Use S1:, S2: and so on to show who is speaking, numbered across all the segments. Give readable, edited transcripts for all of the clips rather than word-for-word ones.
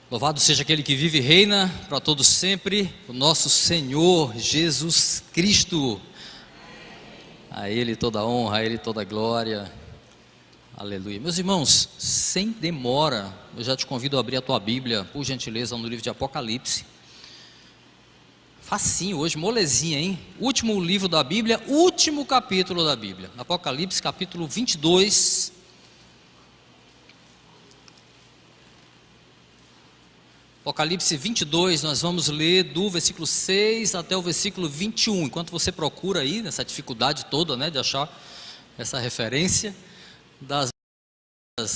S1: Louvado seja aquele que vive e reina para todos sempre, o nosso Senhor Jesus Cristo. A Ele toda a honra, a Ele toda a glória. Aleluia. Meus irmãos, sem demora, eu já te convido a abrir a tua Bíblia, por gentileza, no livro de Apocalipse. Facinho hoje, molezinha, hein? Último livro da Bíblia, último capítulo da Bíblia. Apocalipse, capítulo 22. Apocalipse 22, nós vamos ler do versículo 6 até o versículo 21. Enquanto você procura aí, nessa dificuldade toda, né, de achar essa referência, das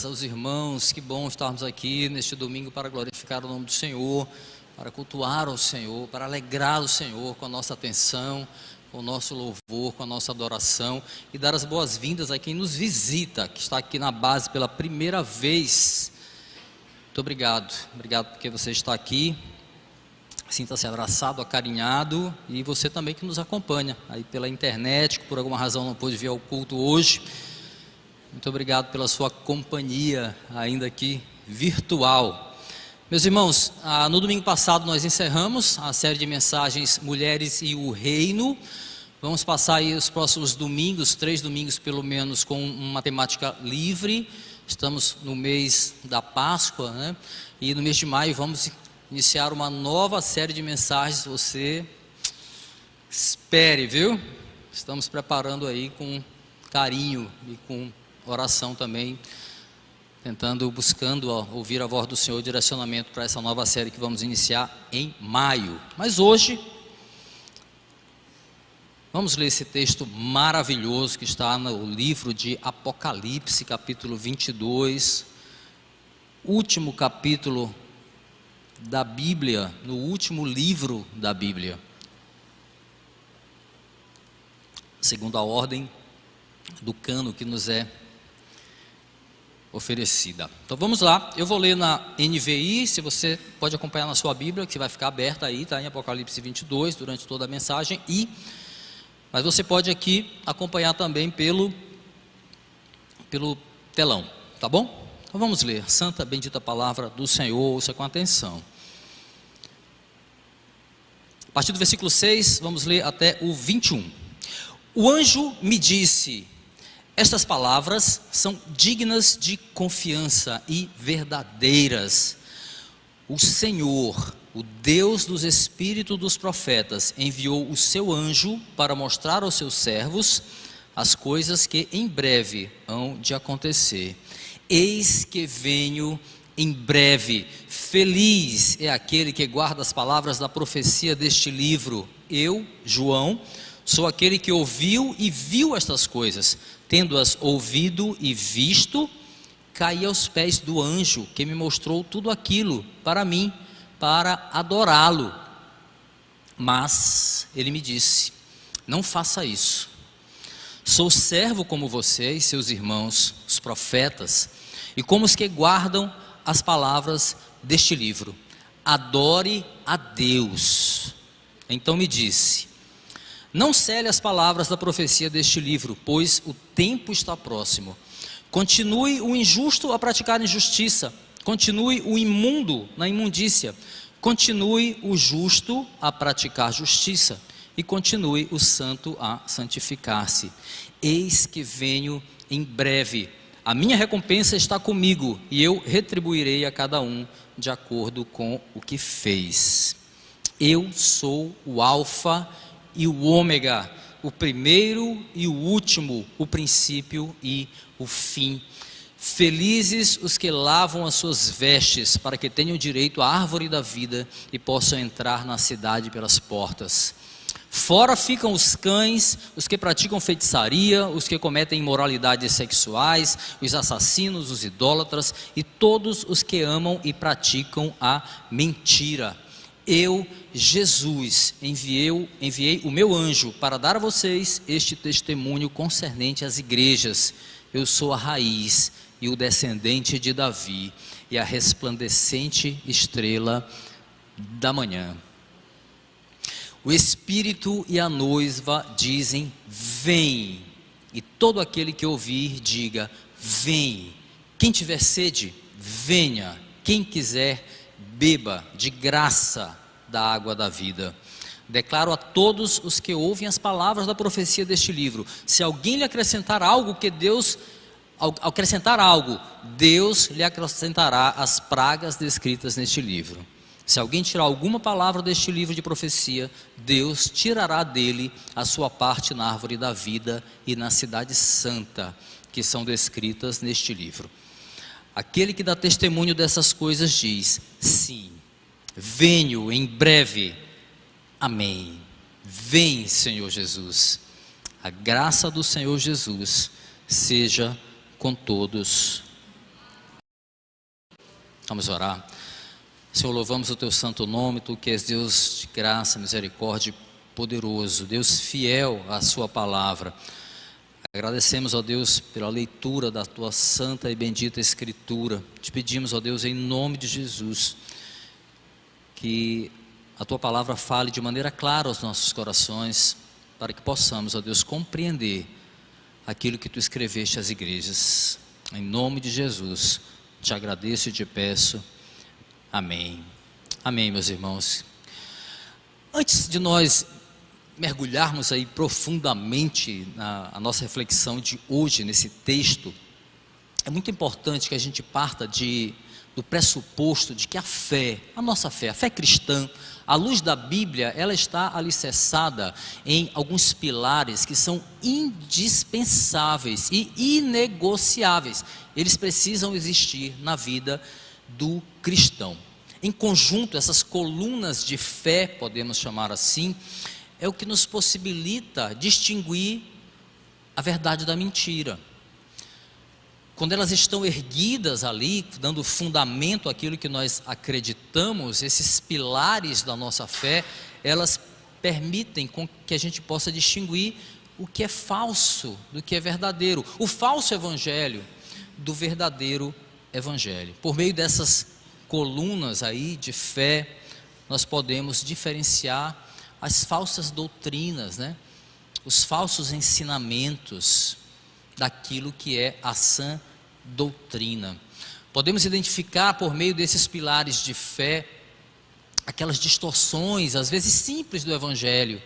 S1: aos irmãos, que bom estarmos aqui neste domingo para glorificar o nome do Senhor, para cultuar o Senhor, para alegrar o Senhor com a nossa atenção, com o nosso louvor, com a nossa adoração, e dar as boas-vindas a quem nos visita, que está aqui na base pela primeira vez. Muito obrigado porque você está aqui, sinta-se abraçado, acarinhado, e você também que nos acompanha aí pela internet, que por alguma razão não pôde vir ao culto hoje. Muito obrigado pela sua companhia, ainda aqui virtual. Meus irmãos, no domingo passado nós encerramos a série de mensagens Mulheres e o Reino. Vamos passar aí os próximos domingos, 3 domingos pelo menos, com uma temática livre. Estamos no mês da Páscoa, né? E no mês de maio vamos iniciar uma nova série de mensagens. Você espere, viu? Estamos preparando aí com carinho e com oração também, buscando ouvir a voz do Senhor, direcionamento para essa nova série que vamos iniciar em maio. Mas hoje vamos ler esse texto maravilhoso que está no livro de Apocalipse, capítulo 22, último capítulo da Bíblia, no último livro da Bíblia, segundo a ordem do cano que nos é oferecida. Então vamos lá, eu vou ler na NVI, se você pode acompanhar na sua Bíblia, que vai ficar aberta aí, está em Apocalipse 22, durante toda a mensagem, mas você pode aqui acompanhar também pelo telão, tá bom? Então vamos ler, santa bendita palavra do Senhor, ouça com atenção. A partir do versículo 6, vamos ler até o 21. O anjo me disse: estas palavras são dignas de confiança e verdadeiras. O Senhor, o Deus dos espíritos dos profetas, enviou o seu anjo para mostrar aos seus servos as coisas que em breve hão de acontecer. Eis que venho em breve. Feliz é aquele que guarda as palavras da profecia deste livro. Eu, João, sou aquele que ouviu e viu estas coisas. Tendo-as ouvido e visto, caí aos pés do anjo que me mostrou tudo aquilo para mim, para adorá-lo. Mas ele me disse: não faça isso. Sou servo como você e seus irmãos, os profetas, e como os que guardam as palavras deste livro. Adore a Deus. Então me disse: não cele as palavras da profecia deste livro, pois o tempo está próximo. Continue o injusto a praticar injustiça, continue o imundo na imundícia, continue o justo a praticar justiça, e continue o santo a santificar-se. Eis que venho em breve, a minha recompensa está comigo, e eu retribuirei a cada um de acordo com o que fez. Eu sou o Alfa e o Ômega, o primeiro e o último, o princípio e o fim. Felizes os que lavam as suas vestes, para que tenham direito à árvore da vida e possam entrar na cidade pelas portas. Fora ficam os cães, os que praticam feitiçaria, os que cometem imoralidades sexuais, os assassinos, os idólatras e todos os que amam e praticam a mentira. Eu, Jesus, enviei o meu anjo para dar a vocês este testemunho concernente às igrejas. Eu sou a raiz e o descendente de Davi e a resplandecente estrela da manhã. O Espírito e a noiva dizem: vem. E todo aquele que ouvir, diga: vem. Quem tiver sede, venha. Quem quiser, beba de graça da água da vida. Declaro a todos os que ouvem as palavras da profecia deste livro: se alguém lhe acrescentar algo Deus lhe acrescentará as pragas descritas neste livro. Se alguém tirar alguma palavra deste livro de profecia, Deus tirará dele a sua parte na árvore da vida e na cidade santa, que são descritas neste livro. Aquele que dá testemunho dessas coisas diz: sim, venho em breve. Amém. Vem, Senhor Jesus. A graça do Senhor Jesus seja com todos. Vamos orar. Senhor, louvamos o teu santo nome, tu que és Deus de graça, misericórdia, poderoso, Deus fiel à sua palavra. Agradecemos, ó Deus, pela leitura da tua santa e bendita escritura. Te pedimos, ó Deus, em nome de Jesus, que a tua palavra fale de maneira clara aos nossos corações, para que possamos, ó Deus, compreender aquilo que tu escreveste às igrejas. Em nome de Jesus, te agradeço e te peço. Amém. Amém, meus irmãos. Antes de nós mergulharmos aí profundamente na nossa reflexão de hoje, nesse texto, é muito importante que a gente parta do pressuposto de que a nossa fé, a fé cristã, à luz da Bíblia, ela está alicerçada em alguns pilares que são indispensáveis e inegociáveis. Eles precisam existir na vida do cristão. Em conjunto, essas colunas de fé, podemos chamar assim, é o que nos possibilita distinguir a verdade da mentira. Quando elas estão erguidas ali, dando fundamento àquilo que nós acreditamos, esses pilares da nossa fé, elas permitem que a gente possa distinguir o que é falso do que é verdadeiro, o falso evangelho do verdadeiro evangelho. Por meio dessas colunas aí de fé, nós podemos diferenciar as falsas doutrinas, os falsos ensinamentos daquilo que é a sã doutrina. Podemos identificar por meio desses pilares de fé aquelas distorções, às vezes simples, do evangelho,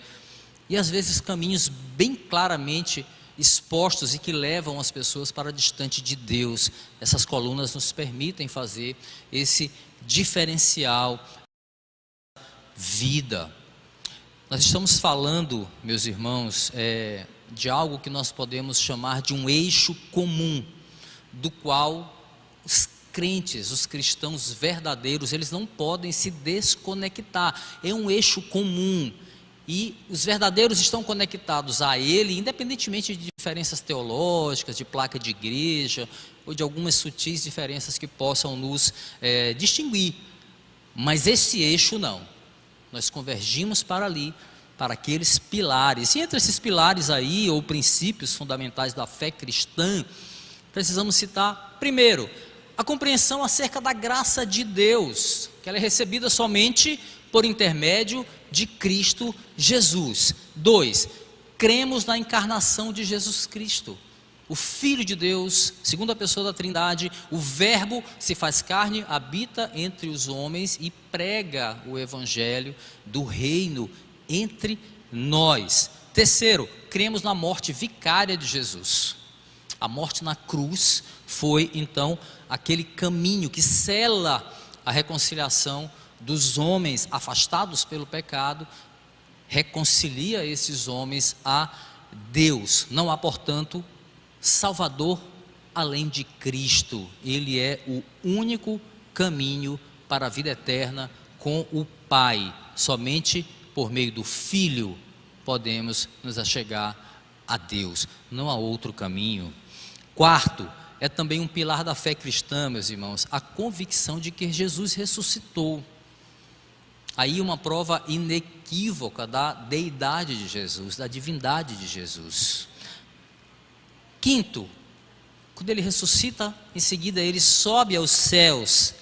S1: e às vezes caminhos bem claramente expostos e que levam as pessoas para distante de Deus. Essas colunas nos permitem fazer esse diferencial vida. Nós estamos falando, meus irmãos, de algo que nós podemos chamar de um eixo comum, do qual os crentes, os cristãos verdadeiros, eles não podem se desconectar. É um eixo comum, e os verdadeiros estão conectados a ele, independentemente de diferenças teológicas, de placa de igreja, ou de algumas sutis diferenças que possam nos distinguir. Mas esse eixo não. Nós convergimos para ali, para aqueles pilares. E entre esses pilares aí, ou princípios fundamentais da fé cristã, precisamos citar, primeiro, a compreensão acerca da graça de Deus, que ela é recebida somente por intermédio de Cristo Jesus. 2, cremos na encarnação de Jesus Cristo, o Filho de Deus, segunda pessoa da Trindade. O Verbo se faz carne, habita entre os homens e prega o evangelho do reino entre nós. Terceiro, cremos na morte vicária de Jesus. A morte na cruz foi então aquele caminho que sela a reconciliação dos homens afastados pelo pecado, reconcilia esses homens a Deus. Não há, portanto, Salvador além de Cristo. Ele é o único caminho para a vida eterna com o Pai. Somente por meio do Filho podemos nos achegar a Deus. Não há outro caminho. Quarto, é também um pilar da fé cristã, meus irmãos, a convicção de que Jesus ressuscitou. Aí uma prova inequívoca da deidade de Jesus, da divindade de Jesus. Quinto, quando ele ressuscita, em seguida ele sobe aos céus,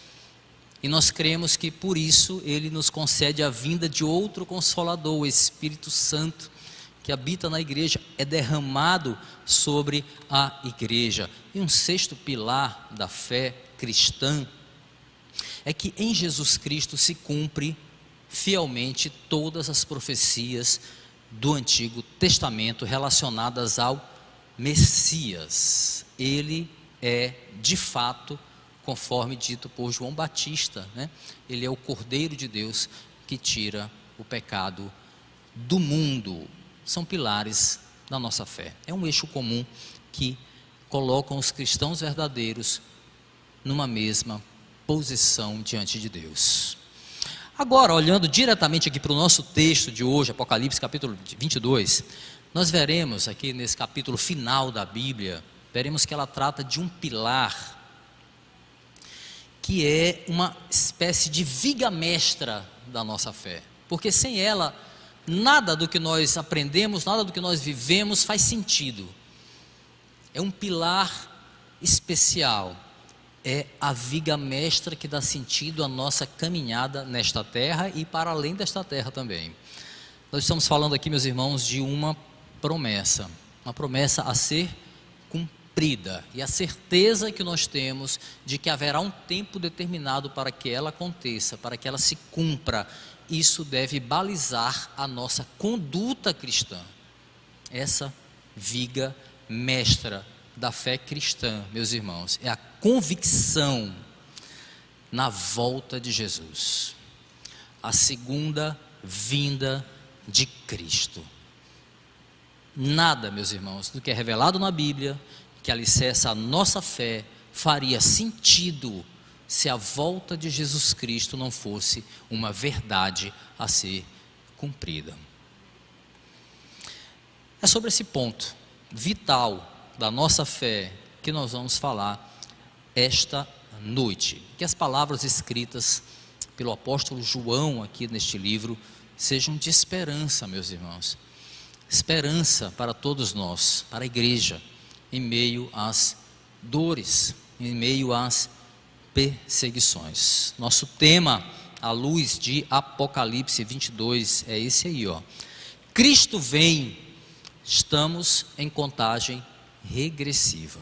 S1: e nós cremos que por isso ele nos concede a vinda de outro Consolador, o Espírito Santo, que habita na igreja, é derramado sobre a igreja. E um sexto pilar da fé cristã é que em Jesus Cristo se cumpre fielmente todas as profecias do Antigo Testamento relacionadas ao Messias. Ele é, de fato, conforme dito por João Batista, né? Ele é o Cordeiro de Deus que tira o pecado do mundo. São pilares da nossa fé. É um eixo comum que colocam os cristãos verdadeiros numa mesma posição diante de Deus. Agora, olhando diretamente aqui para o nosso texto de hoje, Apocalipse capítulo 22, nós veremos aqui nesse capítulo final da Bíblia, veremos que ela trata de um pilar que é uma espécie de viga mestra da nossa fé, porque sem ela, nada do que nós aprendemos, nada do que nós vivemos faz sentido. É um pilar especial, é a viga mestra que dá sentido à nossa caminhada nesta terra e para além desta terra também. Nós estamos falando aqui, meus irmãos, de uma promessa a ser cumprida, e a certeza que nós temos de que haverá um tempo determinado para que ela aconteça, para que ela se cumpra. Isso deve balizar a nossa conduta cristã. Essa viga mestra da fé cristã, meus irmãos, é a convicção na volta de Jesus, a segunda vinda de Cristo. Nada, meus irmãos, do que é revelado na Bíblia, que alicerça a nossa fé, faria sentido se a volta de Jesus Cristo não fosse uma verdade a ser cumprida. É sobre esse ponto vital da nossa fé que nós vamos falar esta noite. Que as palavras escritas pelo apóstolo João aqui neste livro sejam de esperança, meus irmãos. Esperança para todos nós, para a igreja, em meio às dores, em meio às perseguições. Nosso tema, à luz de Apocalipse 22, é esse aí, ó. Cristo vem, estamos em contagem regressiva.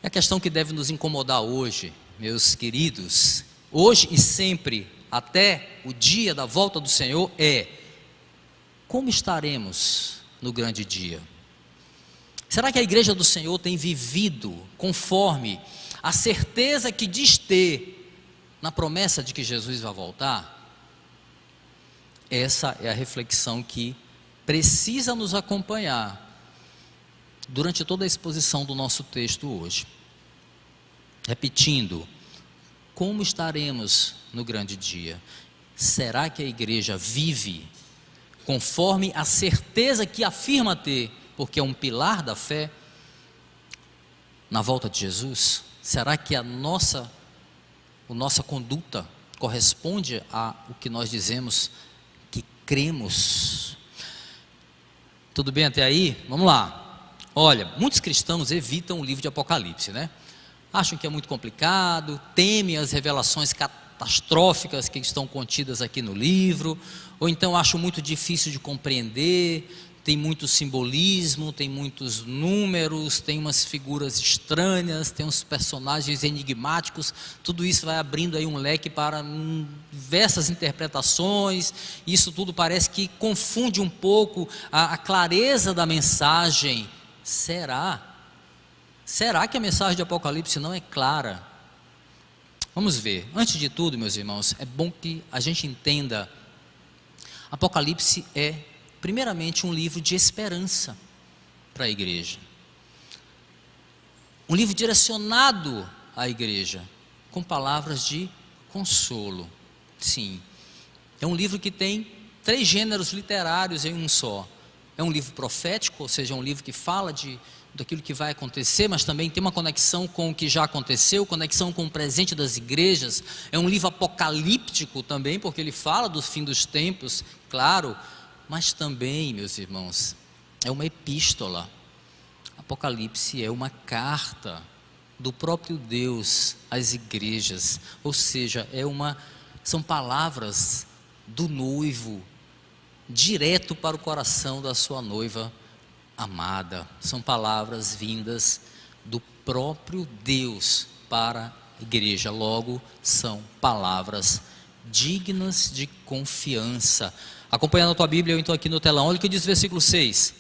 S1: É a questão que deve nos incomodar hoje, meus queridos, hoje e sempre, até o dia da volta do Senhor, é: como estaremos no grande dia? Será que a igreja do Senhor tem vivido conforme a certeza que diz ter na promessa de que Jesus vai voltar? Essa é a reflexão que precisa nos acompanhar durante toda a exposição do nosso texto hoje. Repetindo, como estaremos no grande dia? Será que a igreja vive conforme a certeza que afirma ter, porque é um pilar da fé, na volta de Jesus? Será que a nossa conduta corresponde ao que nós dizemos que cremos? Tudo bem até aí? Vamos lá. Olha, muitos cristãos evitam o livro de Apocalipse, né? Acham que é muito complicado, temem as revelações catastróficas que estão contidas aqui no livro, ou então acham muito difícil de compreender, tem muito simbolismo, tem muitos números, tem umas figuras estranhas, tem uns personagens enigmáticos. Tudo isso vai abrindo aí um leque para diversas interpretações. Isso tudo parece que confunde um pouco a clareza da mensagem. Será que a mensagem de Apocalipse não é clara? Vamos ver. Antes de tudo, meus irmãos, é bom que a gente entenda: Apocalipse é primeiramente um livro de esperança para a igreja, um livro direcionado à igreja, com palavras de consolo. Sim, é um livro que tem 3 gêneros literários em um só. É um livro profético, ou seja, um livro que fala daquilo que vai acontecer, mas também tem uma conexão com o que já aconteceu, conexão com o presente das igrejas. É um livro apocalíptico também, porque ele fala do fim dos tempos, claro, mas também, meus irmãos, é uma epístola. Apocalipse é uma carta do próprio Deus às igrejas, ou seja, são palavras do noivo direto para o coração da sua noiva amada. São palavras vindas do próprio Deus para igreja. Logo, são palavras dignas de confiança. Acompanhando a tua Bíblia, eu estou aqui no telão, olha o que diz o versículo 6.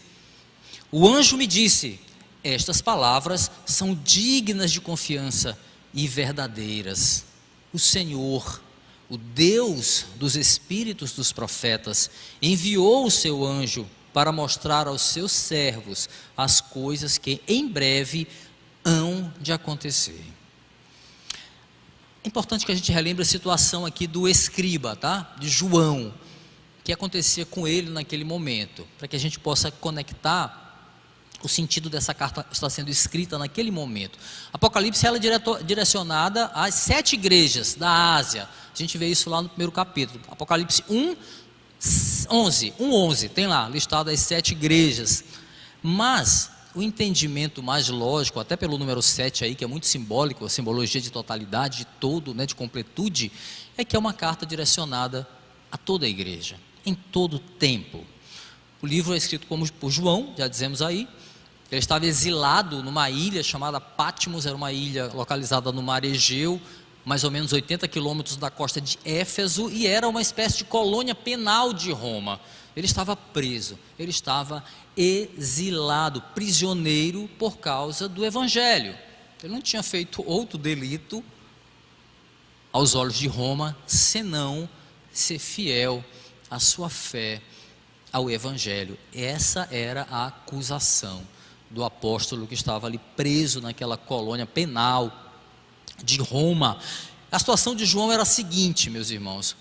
S1: O anjo me disse: estas palavras são dignas de confiança e verdadeiras. O Senhor, o Deus dos espíritos dos profetas, enviou o seu anjo para mostrar aos seus servos as coisas que em breve hão de acontecer. É importante que a gente relembre a situação aqui do escriba, tá? De João, que acontecia com ele naquele momento, para que a gente possa conectar o sentido dessa carta está sendo escrita naquele momento. Apocalipse, ela é direcionada às 7 igrejas da Ásia. A gente vê isso lá no primeiro capítulo. Apocalipse 1:11, tem lá listado as 7 igrejas. Mas o entendimento mais lógico, até pelo número 7 aí, que é muito simbólico, a simbologia de totalidade, de todo, né, de completude, é que é uma carta direcionada a toda a igreja, em todo tempo. O livro é escrito por João, já dizemos aí. Ele estava exilado numa ilha chamada Patmos, era uma ilha localizada no mar Egeu, mais ou menos 80 quilômetros da costa de Éfeso, e era uma espécie de colônia penal de Roma. Ele estava preso, ele estava exilado, prisioneiro por causa do Evangelho. Ele não tinha feito outro delito aos olhos de Roma, senão ser fiel à sua fé, ao Evangelho. Essa era a acusação do apóstolo que estava ali preso naquela colônia penal de Roma. A situação de João era a seguinte, meus irmãos.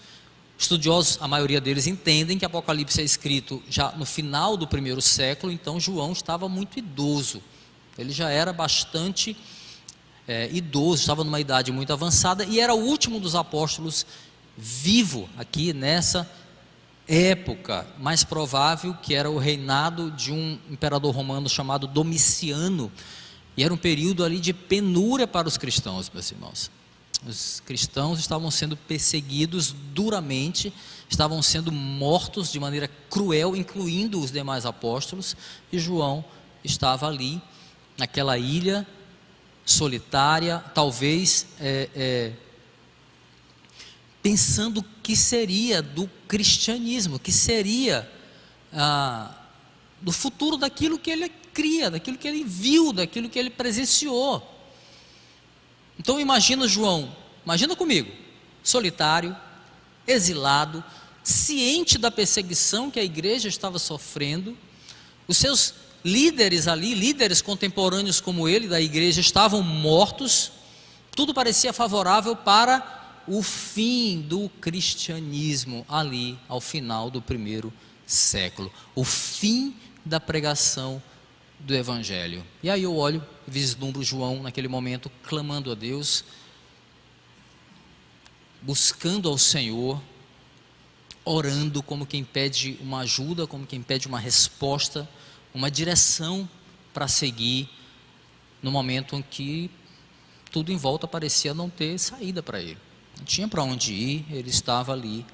S1: Estudiosos, a maioria deles entendem que Apocalipse é escrito já no final do 1º século, então João estava muito idoso. Ele já era bastante idoso, estava numa idade muito avançada e era o último dos apóstolos vivo aqui nessa época. Mais provável que era o reinado de um imperador romano chamado Domiciano, e era um período ali de penúria para os cristãos, meus irmãos. Os cristãos estavam sendo perseguidos duramente, estavam sendo mortos de maneira cruel, incluindo os demais apóstolos, e João estava ali naquela ilha solitária, talvez pensando o que seria do cristianismo, que seria do futuro daquilo que ele cria, daquilo que ele viu, daquilo que ele presenciou. Então imagina João, imagina comigo, solitário, exilado, ciente da perseguição que a igreja estava sofrendo, os seus líderes ali, líderes contemporâneos como ele da igreja, estavam mortos, tudo parecia favorável para o fim do cristianismo ali ao final do 1º século, o fim da pregação do Evangelho. E aí eu olho e vislumbro João naquele momento clamando a Deus, buscando ao Senhor, orando como quem pede uma ajuda, como quem pede uma resposta, uma direção para seguir no momento em que tudo em volta parecia não ter saída para ele. Não tinha para onde ir, ele estava ali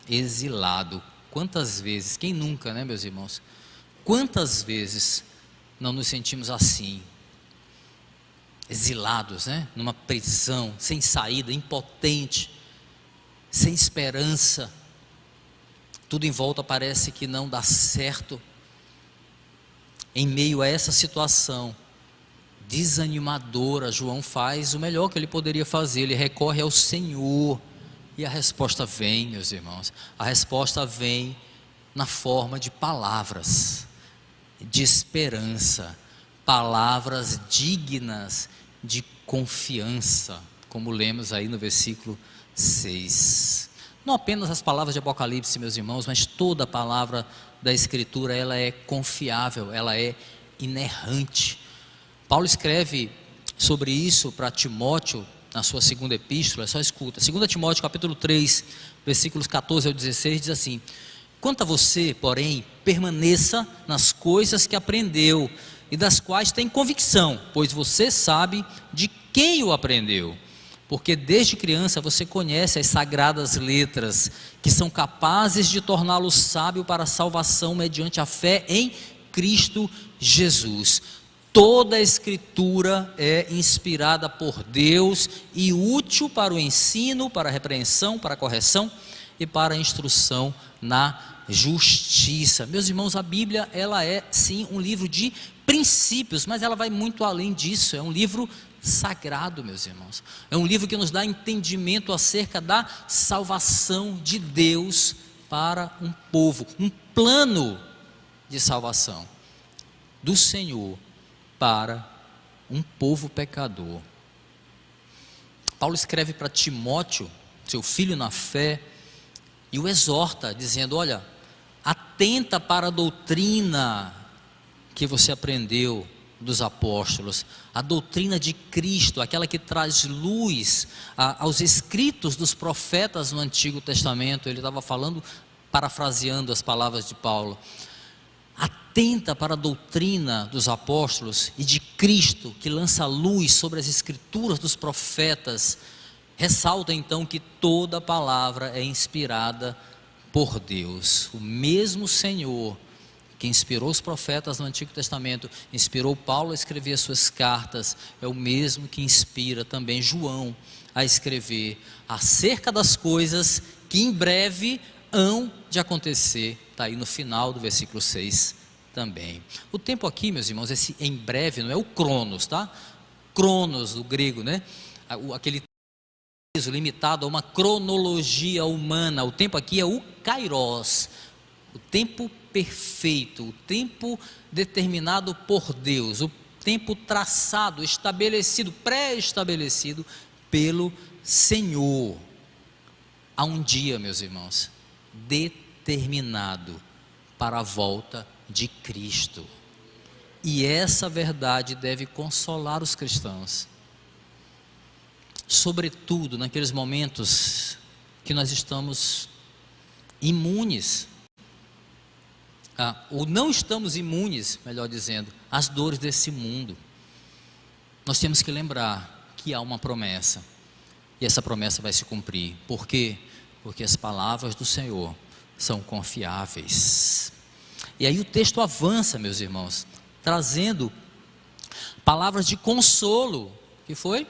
S1: exilado. Quantas vezes, quem nunca, né, meus irmãos? Quantas vezes não nos sentimos assim, exilados, né? Numa prisão, sem saída, impotente, sem esperança, tudo em volta parece que não dá certo. Em meio a essa situação desanimadora, João faz o melhor que ele poderia fazer, ele recorre ao Senhor, e a resposta vem, meus irmãos, a resposta vem na forma de palavras de esperança, palavras dignas de confiança, como lemos aí no versículo 6. Não apenas as palavras de Apocalipse, meus irmãos, mas toda a palavra da Escritura, ela é confiável, ela é inerrante. Paulo escreve sobre isso para Timóteo, na sua segunda epístola, só escuta, 2 Timóteo capítulo 3, versículos 14 ao 16, diz assim: quanto a você, porém, permaneça nas coisas que aprendeu e das quais tem convicção, pois você sabe de quem o aprendeu, porque desde criança você conhece as sagradas letras, que são capazes de torná-lo sábio para a salvação mediante a fé em Cristo Jesus. Toda a Escritura é inspirada por Deus e útil para o ensino, para a repreensão, para a correção e para a instrução na justiça. Meus irmãos, a Bíblia, ela é sim um livro de princípios, mas ela vai muito além disso. É um livro sagrado, meus irmãos. É um livro que nos dá entendimento acerca da salvação de Deus para um povo, um plano de salvação do Senhor para um povo pecador. Paulo escreve para Timóteo, seu filho na fé, e o exorta, dizendo: olha, atenta para a doutrina que você aprendeu dos apóstolos, a doutrina de Cristo, aquela que traz luz aos escritos dos profetas no Antigo Testamento. Ele estava falando, parafraseando as palavras de Paulo. Atenta para a doutrina dos apóstolos e de Cristo, que lança luz sobre as escrituras dos profetas. Ressalta então que toda palavra é inspirada por Deus. O mesmo Senhor que inspirou os profetas no Antigo Testamento, inspirou Paulo a escrever as suas cartas, é o mesmo que inspira também João a escrever acerca das coisas que em breve hão de acontecer. Está aí no final do versículo 6 também. O tempo aqui, meus irmãos, esse em breve não é o cronos, tá? Cronos do grego, né? Aquele peso limitado a uma cronologia humana. O tempo aqui é o kairos, o tempo perfeito, o tempo determinado por Deus, o tempo traçado, estabelecido, pré-estabelecido pelo Senhor. Há um dia, meus irmãos, determinado para a volta de Cristo, e essa verdade deve consolar os cristãos, sobretudo naqueles momentos que nós estamos imunes, ou não estamos imunes, melhor dizendo, às dores desse mundo. Nós temos que lembrar que há uma promessa, e essa promessa vai se cumprir. Por quê? Porque as palavras do Senhor são confiáveis. E aí o texto avança, meus irmãos, trazendo palavras de consolo. O que foi?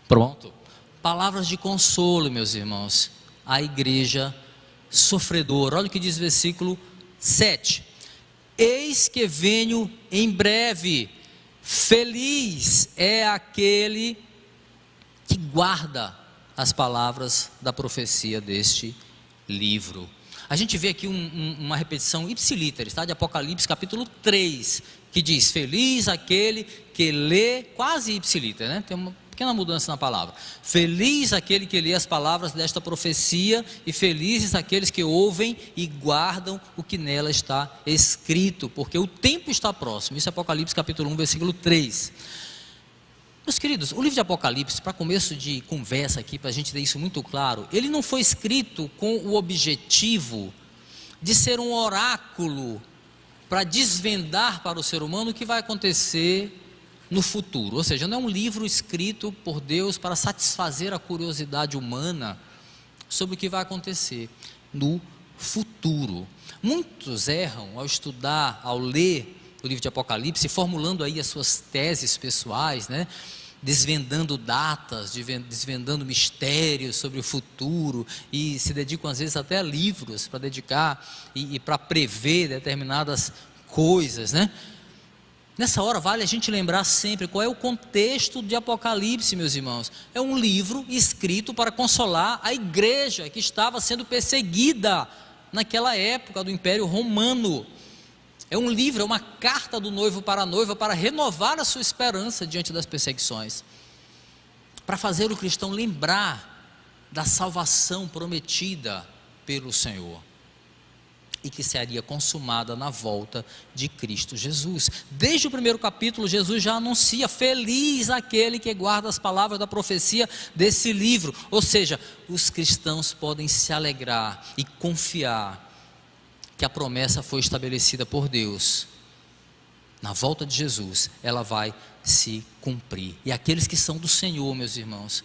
S1: Pronto. Palavras de consolo, meus irmãos, à igreja sofredora. Olha o que diz o versículo 7. Eis que venho em breve, feliz é aquele que guarda as palavras da profecia deste livro. A gente vê aqui uma repetição ipsilíteres, tá? De Apocalipse capítulo 3, que diz: feliz aquele que lê, quase ipsilíter, né? Tem uma pequena mudança na palavra. Feliz aquele que lê as palavras desta profecia, e felizes aqueles que ouvem e guardam o que nela está escrito, porque o tempo está próximo. Isso é Apocalipse capítulo 1, versículo 3. Meus queridos, o livro de Apocalipse, para começo de conversa aqui, para a gente ter isso muito claro, ele não foi escrito com o objetivo de ser um oráculo para desvendar para o ser humano o que vai acontecer no futuro. Ou seja, não é um livro escrito por Deus para satisfazer a curiosidade humana sobre o que vai acontecer no futuro. Muitos erram ao estudar, ao ler o livro de Apocalipse, formulando aí as suas teses pessoais, né? Desvendando datas, desvendando mistérios sobre o futuro, e se dedicam às vezes até a livros para dedicar e para prever determinadas coisas, né? Nessa hora vale a gente lembrar sempre qual é o contexto de Apocalipse, meus irmãos. É um livro escrito para consolar a igreja que estava sendo perseguida naquela época do Império Romano. É um livro, é uma carta do noivo para a noiva, para renovar a sua esperança diante das perseguições, para fazer o cristão lembrar da salvação prometida pelo Senhor, e que seria consumada na volta de Cristo Jesus. Desde o primeiro capítulo, Jesus já anuncia: feliz aquele que guarda as palavras da profecia desse livro. Ou seja, os cristãos podem se alegrar e confiar que a promessa foi estabelecida por Deus. Na volta de Jesus, ela vai se cumprir. E aqueles que são do Senhor, meus irmãos,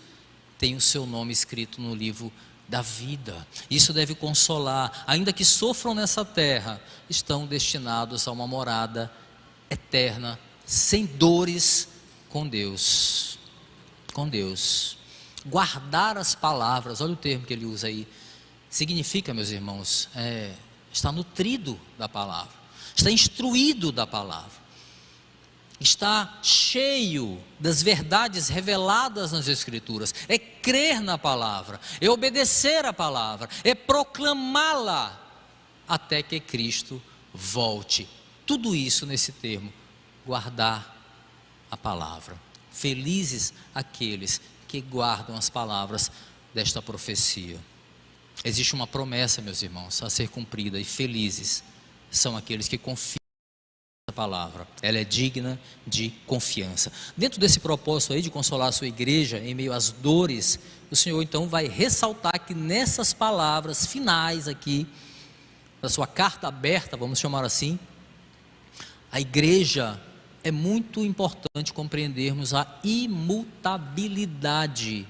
S1: têm o seu nome escrito no livro da vida. Isso deve consolar. Ainda que sofram nessa terra, estão destinados a uma morada eterna, sem dores, com Deus. Com Deus. Guardar as palavras, olha o termo que ele usa aí, significa, meus irmãos, está nutrido da palavra, está instruído da palavra, está cheio das verdades reveladas nas Escrituras, é crer na palavra, é obedecer à palavra, é proclamá-la até que Cristo volte. Tudo isso nesse termo, guardar a palavra. Felizes aqueles que guardam as palavras desta profecia. Existe uma promessa, meus irmãos, a ser cumprida, e felizes são aqueles que confiam nessa palavra. Ela é digna de confiança. Dentro desse propósito aí de consolar a sua igreja em meio às dores, o Senhor então vai ressaltar que nessas palavras finais aqui, da sua carta aberta, vamos chamar assim, a igreja, é muito importante compreendermos a imutabilidade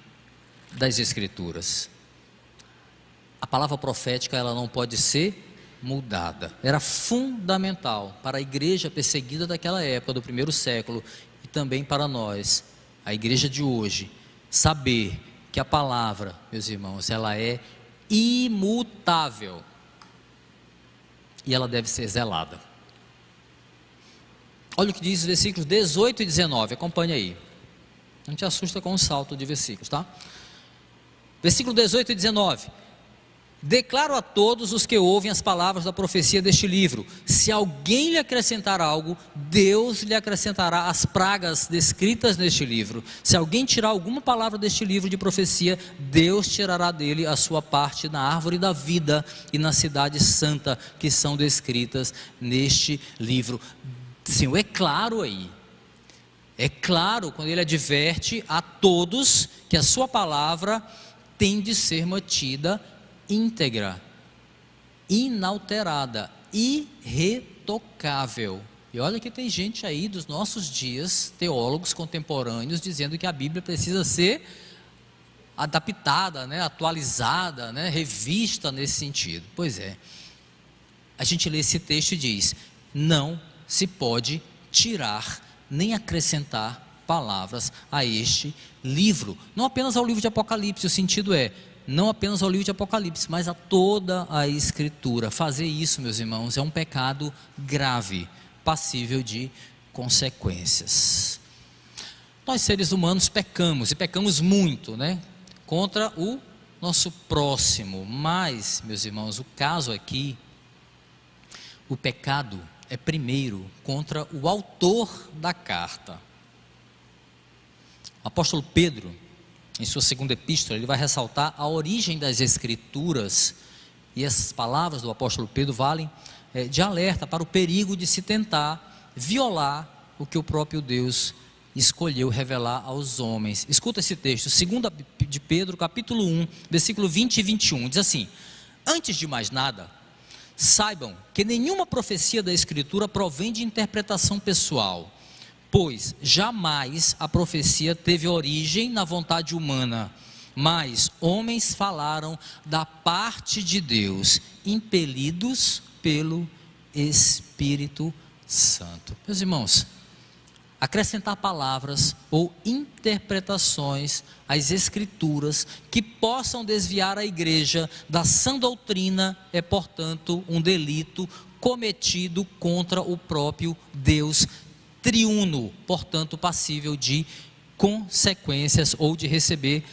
S1: das Escrituras. A palavra profética, ela não pode ser mudada. Era fundamental para a igreja perseguida daquela época, do primeiro século, e também para nós, a igreja de hoje, saber que a palavra, meus irmãos, ela é imutável e ela deve ser zelada. Olha o que diz os versículos 18 e 19, acompanha aí. Não te assusta com um salto de versículos, tá? Versículo 18 e 19. Declaro a todos os que ouvem as palavras da profecia deste livro: se alguém lhe acrescentar algo, Deus lhe acrescentará as pragas descritas neste livro. Se alguém tirar alguma palavra deste livro de profecia, Deus tirará dele a sua parte na árvore da vida e na cidade santa, que são descritas neste livro. Senhor, é claro aí, é claro quando ele adverte a todos que a sua palavra tem de ser mantida íntegra, inalterada, irretocável. E olha que tem gente aí dos nossos dias, teólogos contemporâneos, dizendo que a Bíblia precisa ser adaptada, atualizada, revista nesse sentido. Pois é, a gente lê esse texto e diz: não se pode tirar nem acrescentar palavras a este livro, não apenas ao livro de Apocalipse. O sentido é, não apenas ao livro de Apocalipse, mas a toda a Escritura. Fazer isso, meus irmãos, é um pecado grave, passível de consequências. Nós, seres humanos, pecamos, e pecamos muito, contra o nosso próximo. Mas, meus irmãos, o caso aqui, o pecado é primeiro contra o autor da carta. O apóstolo Pedro, em sua segunda epístola, ele vai ressaltar a origem das Escrituras, e essas palavras do apóstolo Pedro valem de alerta para o perigo de se tentar violar o que o próprio Deus escolheu revelar aos homens. Escuta esse texto, 2 de Pedro, capítulo 1, versículo 20 e 21, diz assim: antes de mais nada, saibam que nenhuma profecia da Escritura provém de interpretação pessoal, pois jamais a profecia teve origem na vontade humana, mas homens falaram da parte de Deus, impelidos pelo Espírito Santo. Meus irmãos, acrescentar palavras ou interpretações às Escrituras que possam desviar a igreja da sã doutrina é, portanto, um delito cometido contra o próprio Deus triuno, portanto, passível de consequências ou de receber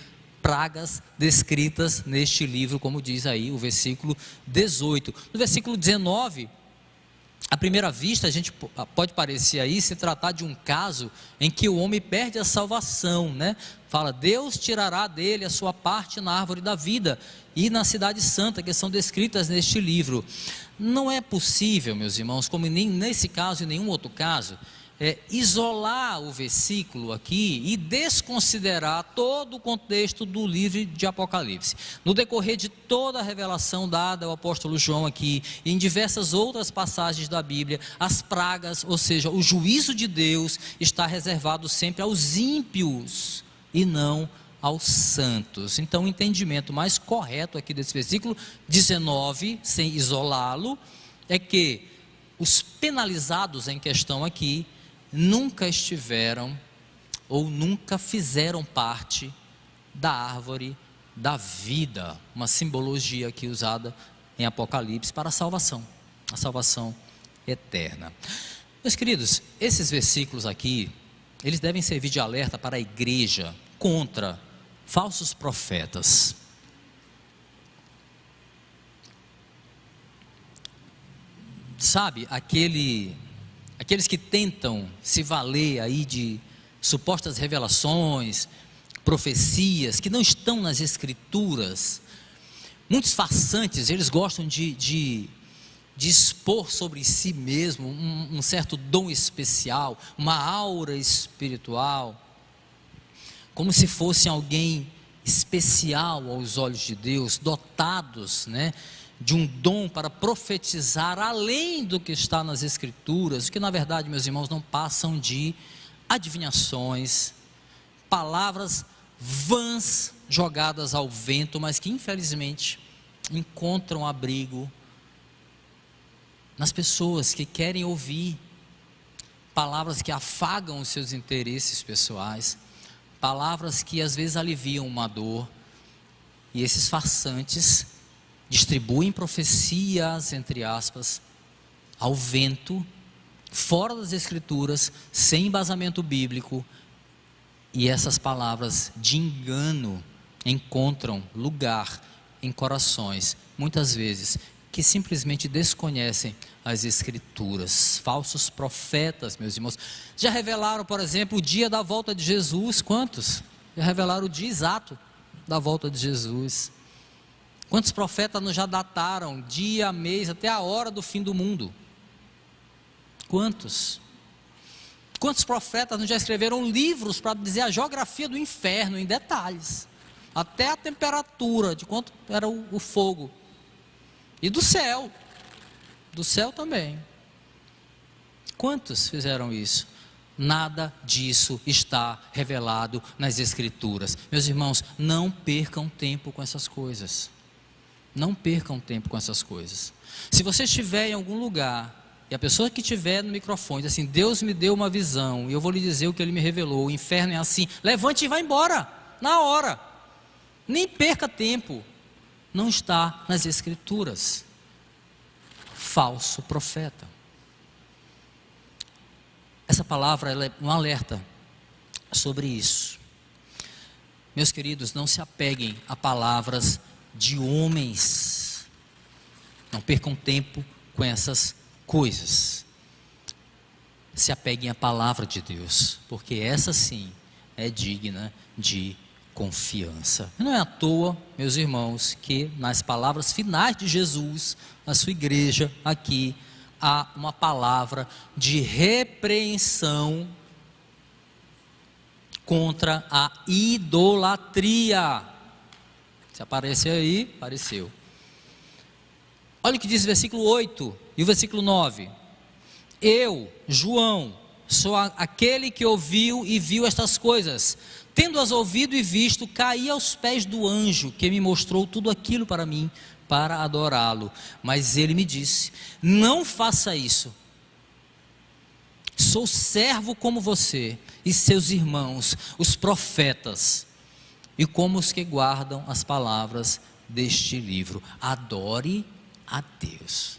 S1: pragas descritas neste livro, como diz aí o versículo 18. No versículo 19, à primeira vista, a gente pode parecer aí se tratar de um caso em que o homem perde a salvação, Fala, Deus tirará dele a sua parte na árvore da vida e na cidade santa, que são descritas neste livro. Não é possível, meus irmãos, como nem nesse caso e nenhum outro caso, isolar o versículo aqui e desconsiderar todo o contexto do livro de Apocalipse. No decorrer de toda a revelação dada ao apóstolo João aqui, e em diversas outras passagens da Bíblia, as pragas, ou seja, o juízo de Deus, está reservado sempre aos ímpios e não aos santos. Então, o entendimento mais correto aqui desse versículo 19, sem isolá-lo, é que os penalizados em questão aqui nunca estiveram ou nunca fizeram parte da árvore da vida, uma simbologia aqui usada em Apocalipse para a salvação eterna. Meus queridos, esses versículos aqui, eles devem servir de alerta para a igreja contra falsos profetas. Sabe, aqueles que tentam se valer aí de supostas revelações, profecias, que não estão nas escrituras. Muitos farsantes, eles gostam de expor sobre si mesmo um certo dom especial, uma aura espiritual, como se fossem alguém especial aos olhos de Deus, dotados, de um dom para profetizar além do que está nas escrituras, que na verdade, meus irmãos, não passam de adivinhações, palavras vãs jogadas ao vento, mas que infelizmente encontram abrigo nas pessoas que querem ouvir palavras que afagam os seus interesses pessoais, palavras que às vezes aliviam uma dor. E esses farsantes distribuem profecias, entre aspas, ao vento, fora das escrituras, sem embasamento bíblico, e essas palavras de engano encontram lugar em corações, muitas vezes, que simplesmente desconhecem as escrituras. Falsos profetas, meus irmãos, já revelaram, por exemplo, o dia da volta de Jesus. Quantos? Já revelaram o dia exato da volta de Jesus. Quantos profetas nos já dataram dia, mês, até a hora do fim do mundo? Quantos? Quantos profetas nos já escreveram livros para dizer a geografia do inferno em detalhes, até a temperatura, de quanto era o fogo, e do céu também. Quantos fizeram isso? Nada disso está revelado nas escrituras. Meus irmãos, não percam tempo com essas coisas. Não percam tempo com essas coisas. Se você estiver em algum lugar e a pessoa que estiver no microfone diz assim: Deus me deu uma visão e eu vou lhe dizer o que Ele me revelou, o inferno é assim, levante e vá embora, na hora. Nem perca tempo. Não está nas escrituras. Falso profeta. Essa palavra ela é um alerta sobre isso. Meus queridos, não se apeguem a palavras de homens. Não percam tempo com essas coisas. Se apeguem à palavra de Deus, porque essa sim é digna de confiança. Não é à toa, meus irmãos, que nas palavras finais de Jesus, na sua igreja aqui, há uma palavra de repreensão contra a idolatria. Se aparecer aí, apareceu. Olha o que diz o versículo 8 e o versículo 9. Eu, João, sou aquele que ouviu e viu estas coisas. Tendo-as ouvido e visto, caí aos pés do anjo que me mostrou tudo aquilo para mim, para adorá-lo. Mas ele me disse: não faça isso. Sou servo como você e seus irmãos, os profetas, e como os que guardam as palavras deste livro. Adore a Deus.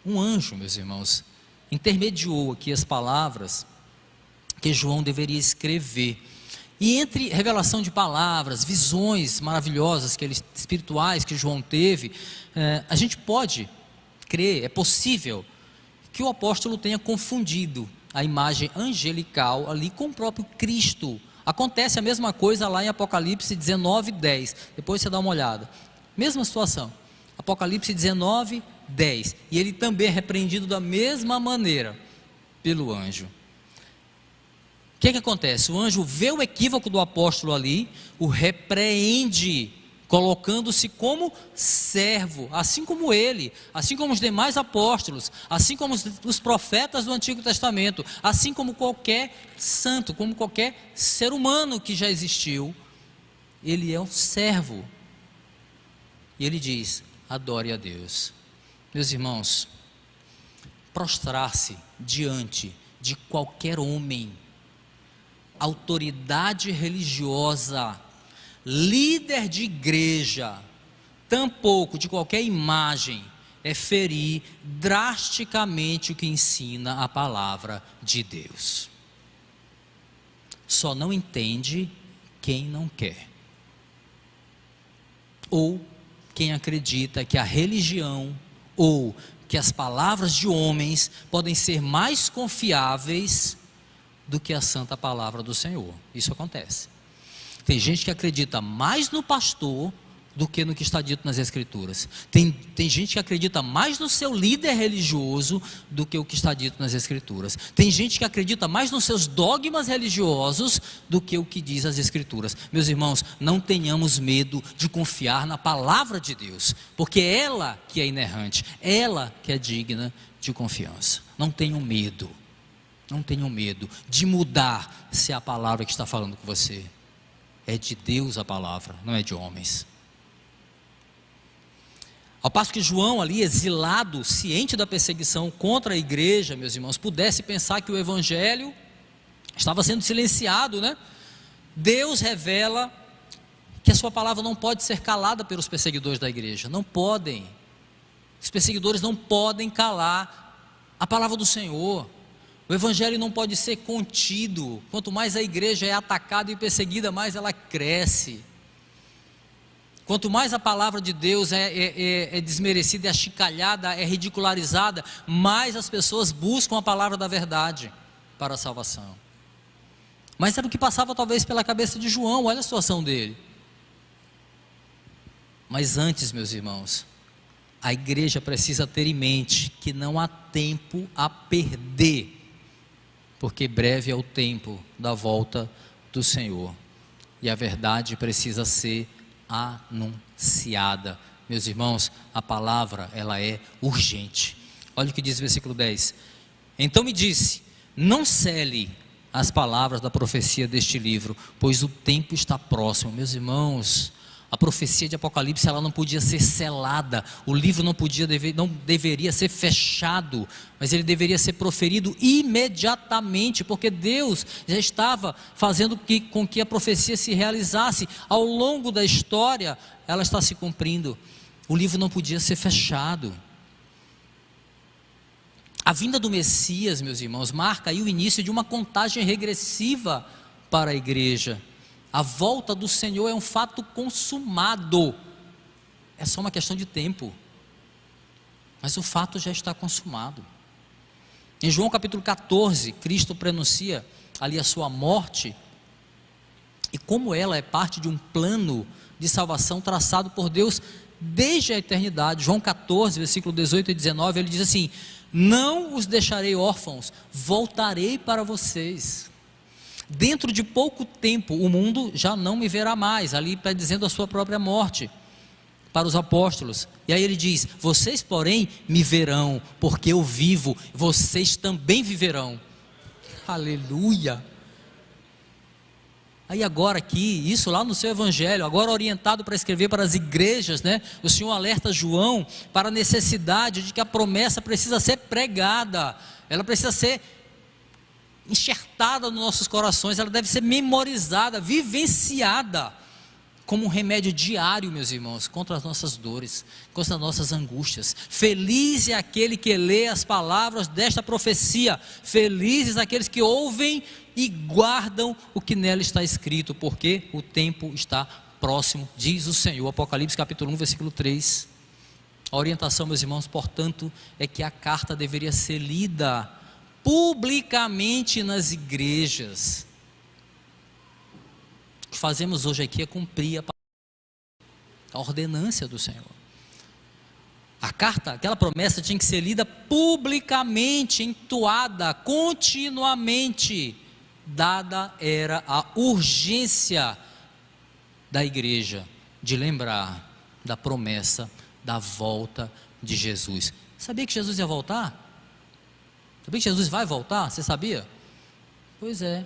S1: Um anjo, meus irmãos, intermediou aqui as palavras que João deveria escrever. E entre revelação de palavras, visões maravilhosas, espirituais que João teve, a gente pode crer, é possível que o apóstolo tenha confundido a imagem angelical ali com o próprio Cristo. Acontece a mesma coisa lá em Apocalipse 19, 10. Depois você dá uma olhada. Mesma situação. Apocalipse 19, 10. E ele também é repreendido da mesma maneira pelo anjo. O que acontece? O anjo vê o equívoco do apóstolo ali, o repreende, colocando-se como servo, assim como ele, assim como os demais apóstolos, assim como os profetas do Antigo Testamento, assim como qualquer santo, como qualquer ser humano que já existiu, ele é um servo. E ele diz: adore a Deus. Meus irmãos, prostrar-se diante de qualquer homem, autoridade religiosa, líder de igreja, tampouco de qualquer imagem, é ferir drasticamente o que ensina a palavra de Deus. Só não entende quem não quer, ou quem acredita que a religião ou que as palavras de homens podem ser mais confiáveis do que a santa palavra do Senhor. Isso acontece. Tem gente que acredita mais no pastor do que no que está dito nas Escrituras. Tem gente que acredita mais no seu líder religioso do que o que está dito nas Escrituras. Tem gente que acredita mais nos seus dogmas religiosos do que o que diz as Escrituras. Meus irmãos, não tenhamos medo de confiar na palavra de Deus, porque é ela que é inerrante, ela que é digna de confiança. Não tenham medo de mudar se é a palavra que está falando com você. É de Deus a palavra, não é de homens. Ao passo que João ali, exilado, ciente da perseguição contra a igreja, meus irmãos, pudesse pensar que o evangelho estava sendo silenciado, né? Deus revela que a sua palavra não pode ser calada pelos perseguidores da igreja. Não podem. Os perseguidores não podem calar a palavra do Senhor. O evangelho não pode ser contido. Quanto mais a igreja é atacada e perseguida, mais ela cresce. Quanto mais a palavra de Deus é desmerecida, é achicalhada, é ridicularizada, mais as pessoas buscam a palavra da verdade para a salvação. Mas era o que passava talvez pela cabeça de João. Olha a situação dele. Mas antes, meus irmãos, a igreja precisa ter em mente que não há tempo a perder, porque breve é o tempo da volta do Senhor, e a verdade precisa ser anunciada. Meus irmãos, a palavra, ela é urgente. Olha o que diz o versículo 10: então me disse, não cele as palavras da profecia deste livro, pois o tempo está próximo. Meus irmãos, a profecia de Apocalipse, ela não podia ser selada, o livro não deveria ser fechado, mas ele deveria ser proferido imediatamente, porque Deus já estava fazendo com que a profecia se realizasse. Ao longo da história, ela está se cumprindo. O livro não podia ser fechado. A vinda do Messias, meus irmãos, marca aí o início de uma contagem regressiva para a igreja. A volta do Senhor é um fato consumado, é só uma questão de tempo, mas o fato já está consumado. Em João capítulo 14, Cristo prenuncia ali a sua morte, e como ela é parte de um plano de salvação traçado por Deus desde a eternidade. João 14, versículo 18 e 19, ele diz assim: não os deixarei órfãos, voltarei para vocês. Dentro de pouco tempo o mundo já não me verá mais, ali predizendo a sua própria morte para os apóstolos. E aí ele diz: vocês porém me verão, porque eu vivo, vocês também viverão. Aleluia. Aí agora aqui, isso lá no seu evangelho, agora orientado para escrever para as igrejas, né? O Senhor alerta João para a necessidade de que a promessa precisa ser pregada, ela precisa ser enxertada nos nossos corações, ela deve ser memorizada, vivenciada, como um remédio diário, meus irmãos, contra as nossas dores, contra as nossas angústias. Feliz é aquele que lê as palavras desta profecia, felizes aqueles que ouvem e guardam o que nela está escrito, porque o tempo está próximo, diz o Senhor. Apocalipse capítulo 1, versículo 3. A orientação, meus irmãos, portanto, é que a carta deveria ser lida publicamente nas igrejas. O que fazemos hoje aqui é cumprir a ordenância do Senhor. A carta, aquela promessa tinha que ser lida publicamente, entoada, continuamente. Dada era a urgência da igreja de lembrar da promessa da volta de Jesus. Sabia que Jesus ia voltar? Sabia que Jesus vai voltar? Você sabia? Pois é.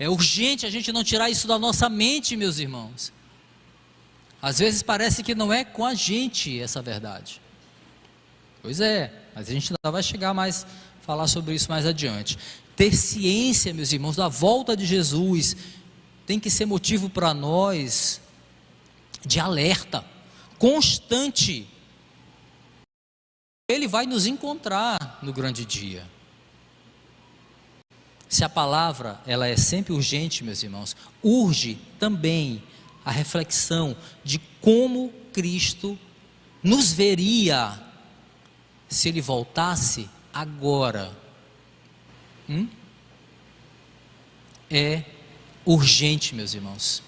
S1: É urgente a gente não tirar isso da nossa mente, meus irmãos. Às vezes parece que não é com a gente essa verdade. Pois é, mas a gente ainda vai chegar mais, falar sobre isso mais adiante. Ter ciência, meus irmãos, da volta de Jesus tem que ser motivo para nós de alerta constante. Ele vai nos encontrar no grande dia. Se a palavra ela é sempre urgente, meus irmãos, urge também a reflexão de como Cristo nos veria se Ele voltasse agora. É urgente, meus irmãos,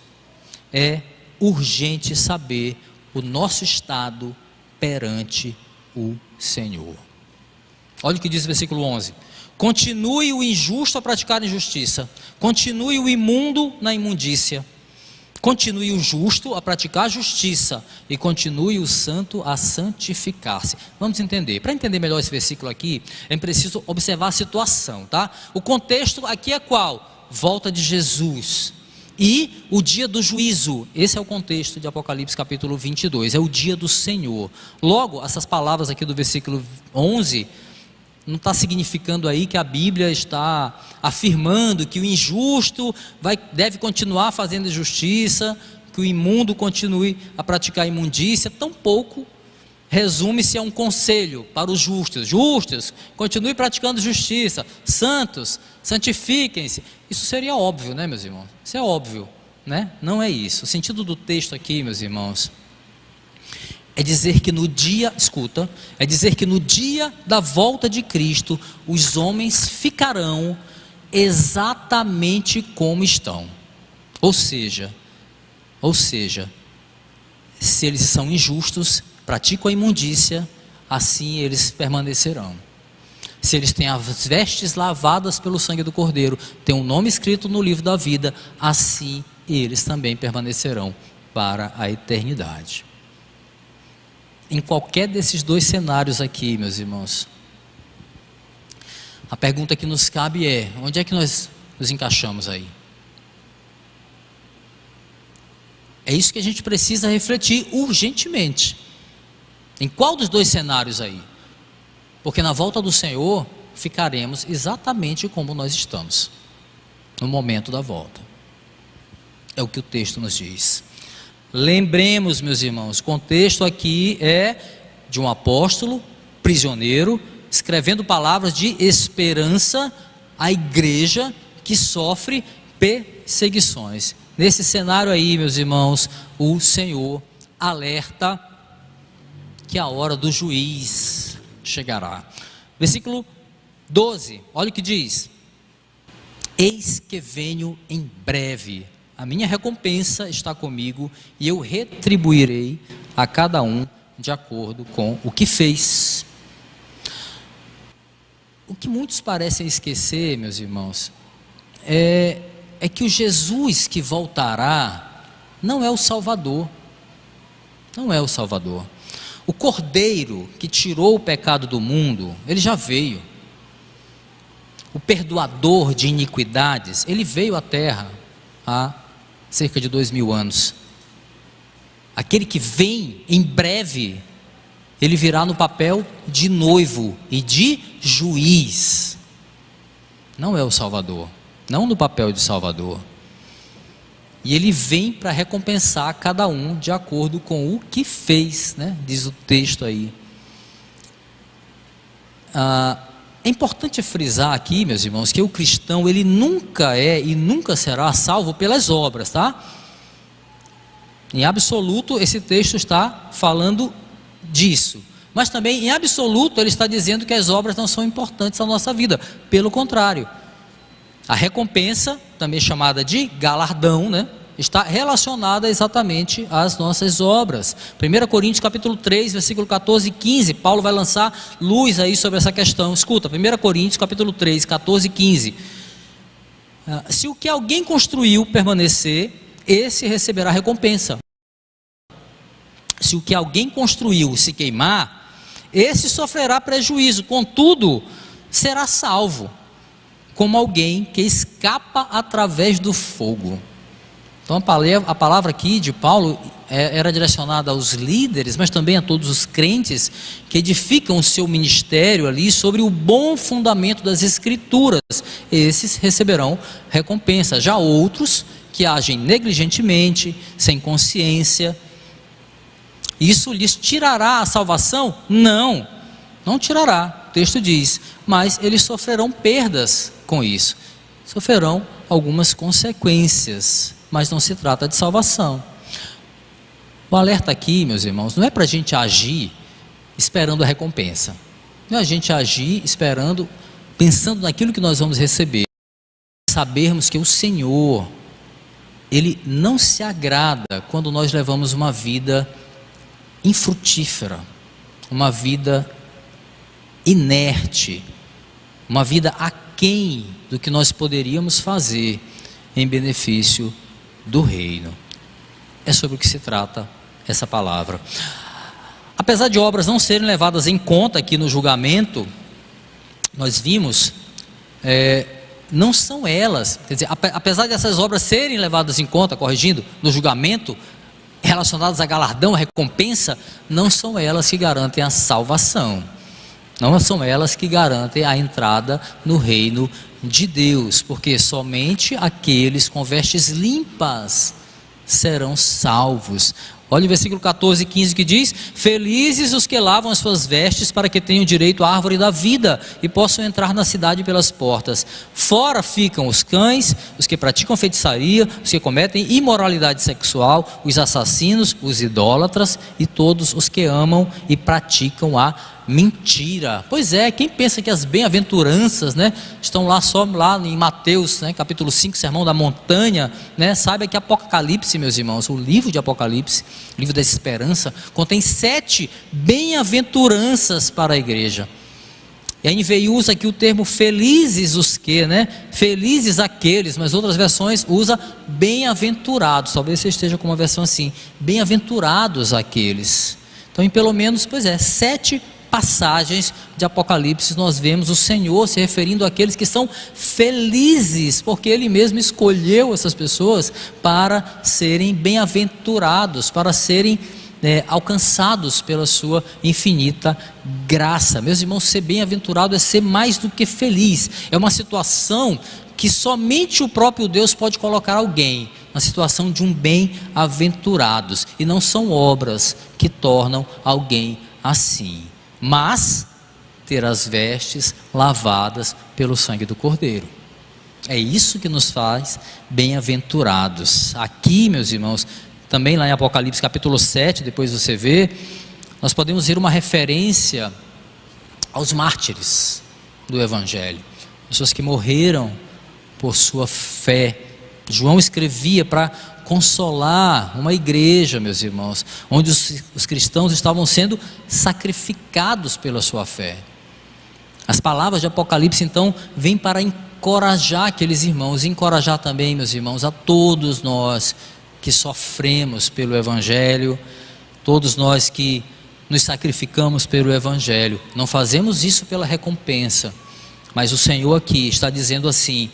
S1: é urgente saber o nosso estado perante o Senhor. Olha o que diz o versículo 11: continue o injusto a praticar injustiça, continue o imundo na imundícia, continue o justo a praticar justiça e continue o santo a santificar-se. Vamos entender. Para entender melhor esse versículo aqui, é preciso observar a situação, tá? O contexto aqui é qual? Volta de Jesus e o dia do juízo. Esse é o contexto de Apocalipse capítulo 22, é o dia do Senhor. Logo, essas palavras aqui do versículo 11 não está significando aí que a Bíblia está afirmando que o injusto deve continuar fazendo injustiça, que o imundo continue a praticar imundícia. Tampouco resume-se a um conselho para os justos: justos, continue praticando justiça, santos, santifiquem-se. Isso seria óbvio, né, meus irmãos? Isso é óbvio, né? Não é isso. O sentido do texto aqui, meus irmãos, é dizer que no dia, escuta, é dizer que no dia da volta de Cristo, os homens ficarão exatamente como estão. Ou seja, se eles são injustos, praticam a imundícia, assim eles permanecerão. Se eles têm as vestes lavadas pelo sangue do Cordeiro, têm um nome escrito no livro da vida, assim eles também permanecerão para a eternidade. Em qualquer desses dois cenários aqui, meus irmãos, a pergunta que nos cabe é: onde é que nós nos encaixamos aí? É isso que a gente precisa refletir urgentemente. Em qual dos dois cenários aí? Porque na volta do Senhor ficaremos exatamente como nós estamos no momento da volta. É o que o texto nos diz. Lembremos, meus irmãos, o contexto aqui é de um apóstolo prisioneiro escrevendo palavras de esperança à igreja que sofre perseguições. Nesse cenário aí, meus irmãos, o Senhor alerta que a hora do juiz chegará. Versículo 12, olha o que diz: eis que venho em breve, a minha recompensa está comigo e eu retribuirei a cada um de acordo com o que fez. O que muitos parecem esquecer, meus irmãos, é que o Jesus que voltará não é o Salvador. Não é o Salvador. O Cordeiro que tirou o pecado do mundo, ele já veio. O perdoador de iniquidades, ele veio à terra há cerca de 2000 anos. Aquele que vem em breve, ele virá no papel de noivo e de juiz. Não é o Salvador, não no papel de Salvador. E ele vem para recompensar cada um de acordo com o que fez, né? Diz o texto aí. É importante frisar aqui, meus irmãos, que o cristão, ele nunca é e nunca será salvo pelas obras, tá? Em absoluto, esse texto está falando disso. Mas também, em absoluto, ele está dizendo que as obras não são importantes na nossa vida. Pelo contrário, a recompensa, também chamada de galardão, né, está relacionada exatamente às nossas obras. 1 Coríntios capítulo 3, versículo 14 e 15, Paulo vai lançar luz aí sobre essa questão. Escuta, 1 Coríntios capítulo 3, 14 e 15. Se o que alguém construiu permanecer, esse receberá recompensa. Se o que alguém construiu se queimar, esse sofrerá prejuízo, contudo, será salvo, como alguém que escapa através do fogo. Então a palavra aqui de Paulo era direcionada aos líderes, mas também a todos os crentes que edificam o seu ministério ali sobre o bom fundamento das Escrituras. Esses receberão recompensa. Já outros que agem negligentemente, sem consciência, isso lhes tirará a salvação? Não, não tirará. O texto diz, mas eles sofrerão perdas com isso, sofrerão algumas consequências, mas não se trata de salvação. O alerta aqui, meus irmãos, não é para a gente agir esperando a recompensa, não é a gente agir esperando, pensando naquilo que nós vamos receber. Sabermos que o Senhor, Ele não se agrada quando nós levamos uma vida infrutífera, uma vida inerte, uma vida aquém do que nós poderíamos fazer em benefício do reino. É sobre o que se trata essa palavra. Apesar de obras não serem levadas em conta aqui no julgamento, nós vimos, não são elas, quer dizer, apesar dessas obras serem levadas em conta, corrigindo, no julgamento, relacionadas a galardão, a recompensa, não são elas que garantem a salvação, não são elas que garantem a entrada no reino de Deus, porque somente aqueles com vestes limpas serão salvos. Olha o versículo 14 e 15 que diz: felizes os que lavam as suas vestes, para que tenham direito à árvore da vida e possam entrar na cidade pelas portas. Fora ficam os cães, os que praticam feitiçaria, os que cometem imoralidade sexual, os assassinos, os idólatras e todos os que amam e praticam a mentira. Pois é, quem pensa que as bem-aventuranças, estão lá só lá em Mateus, capítulo 5, Sermão da Montanha, saiba que Apocalipse, meus irmãos, o livro de Apocalipse, o livro da esperança, contém 7 bem-aventuranças para a igreja. E a NVI usa aqui o termo felizes os que, felizes aqueles, mas outras versões usa bem-aventurados. Talvez você esteja com uma versão assim, bem-aventurados aqueles. Então, em pelo menos, 7 passagens de Apocalipse nós vemos o Senhor se referindo àqueles que são felizes, porque Ele mesmo escolheu essas pessoas para serem bem-aventurados, para serem alcançados pela sua infinita graça. Meus irmãos, ser bem-aventurado é ser mais do que feliz, é uma situação que somente o próprio Deus pode colocar alguém na situação de um bem-aventurados, e não são obras que tornam alguém assim, mas ter as vestes lavadas pelo sangue do Cordeiro. É isso que nos faz bem-aventurados. Aqui, meus irmãos, também lá em Apocalipse capítulo 7, depois você vê, nós podemos ver uma referência aos mártires do Evangelho, pessoas que morreram por sua fé. João escrevia para consolar uma igreja, meus irmãos, onde os cristãos estavam sendo sacrificados pela sua fé. As palavras de Apocalipse então vêm para encorajar aqueles irmãos, e encorajar também, meus irmãos, a todos nós que sofremos pelo Evangelho, todos nós que nos sacrificamos pelo Evangelho. Não fazemos isso pela recompensa, mas o Senhor aqui está dizendo assim: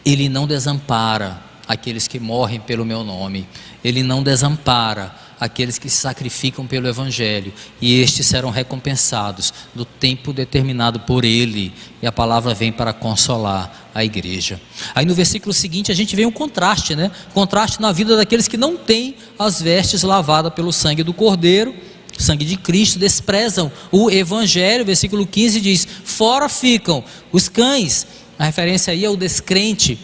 S1: Ele não desampara aqueles que morrem pelo meu nome, Ele não desampara aqueles que se sacrificam pelo Evangelho, e estes serão recompensados do tempo determinado por Ele. E a palavra vem para consolar a igreja. Aí no versículo seguinte a gente vê um contraste, contraste na vida daqueles que não têm as vestes lavadas pelo sangue do Cordeiro, sangue de Cristo, desprezam o Evangelho. Versículo 15 diz: fora ficam os cães. A referência aí é o descrente,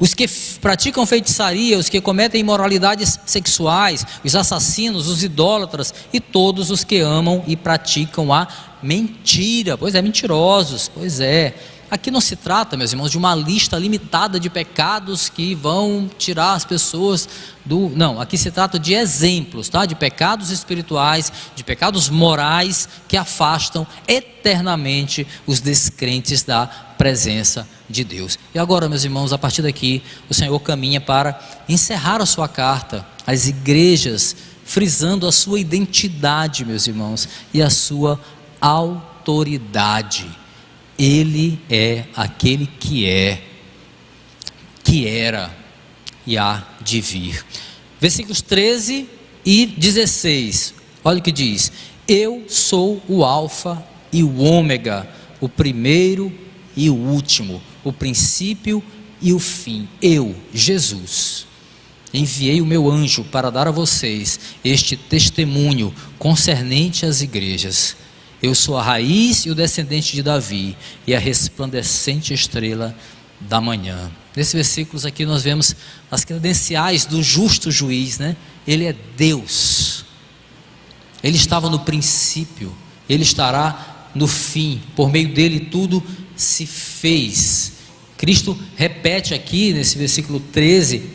S1: os que praticam feitiçaria, os que cometem imoralidades sexuais, os assassinos, os idólatras e todos os que amam e praticam a mentira. Pois é, mentirosos, pois é. Aqui não se trata, meus irmãos, de uma lista limitada de pecados que vão tirar as pessoas do... Não, aqui se trata de exemplos, de pecados espirituais, de pecados morais que afastam eternamente os descrentes da presença de Deus. E agora, meus irmãos, a partir daqui o Senhor caminha para encerrar a sua carta às igrejas, frisando a sua identidade, meus irmãos, e a sua autoridade. Ele é aquele que é, que era e há de vir. Versículos 13 e 16, olha o que diz: eu sou o alfa e o ômega, o primeiro e o último, o princípio e o fim. Eu, Jesus, enviei o meu anjo para dar a vocês este testemunho concernente às igrejas. Eu sou a raiz e o descendente de Davi e a resplandecente estrela da manhã. Nesses versículos aqui nós vemos as credenciais do justo juiz, né? Ele é Deus, ele estava no princípio, ele estará no fim, por meio dele tudo se fez. Cristo repete aqui nesse versículo 13,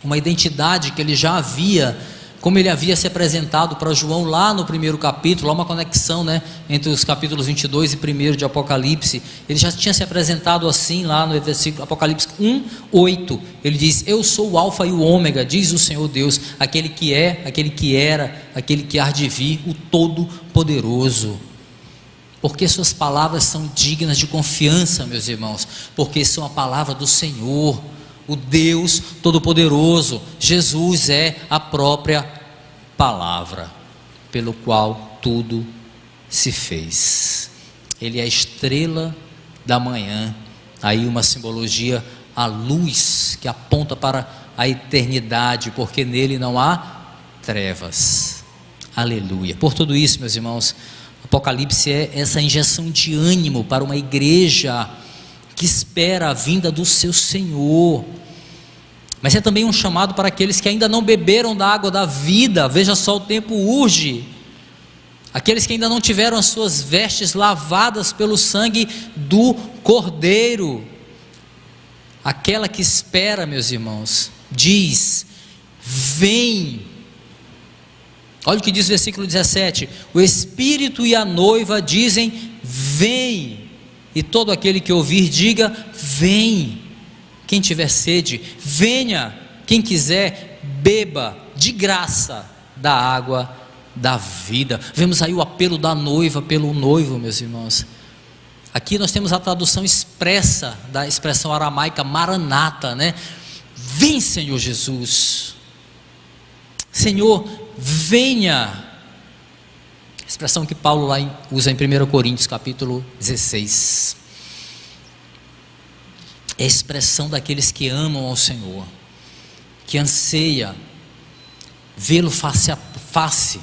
S1: uma identidade que ele já havia, como ele havia se apresentado para João lá no primeiro capítulo, há uma conexão, né, entre os capítulos 22 e 1 de Apocalipse. Ele já tinha se apresentado assim lá no versículo Apocalipse 1:8, ele diz: eu sou o alfa e o ômega, diz o Senhor Deus, aquele que é, aquele que era, aquele que há de vir, o Todo-Poderoso. Porque suas palavras são dignas de confiança, meus irmãos, porque são a palavra do Senhor, o Deus Todo-Poderoso. Jesus é a própria palavra, pelo qual tudo se fez. Ele é a estrela da manhã, aí uma simbologia, a luz que aponta para a eternidade, porque nele não há trevas. Aleluia. Por tudo isso, meus irmãos, Apocalipse é essa injeção de ânimo para uma igreja que espera a vinda do seu Senhor, mas é também um chamado para aqueles que ainda não beberam da água da vida. Veja só, o tempo urge. Aqueles que ainda não tiveram as suas vestes lavadas pelo sangue do Cordeiro. Aquela que espera, meus irmãos, diz: vem. Olha o que diz o versículo 17: o Espírito e a noiva dizem: vem. E todo aquele que ouvir, diga: vem. Quem tiver sede, venha. Quem quiser, beba de graça da água da vida. Vemos aí o apelo da noiva pelo noivo, meus irmãos. Aqui nós temos a tradução expressa da expressão aramaica Maranata, né? Vem, Senhor Jesus. Senhor, venha. Expressão que Paulo lá usa em 1 Coríntios capítulo 16. É a expressão daqueles que amam ao Senhor, que anseia vê-lo face a face.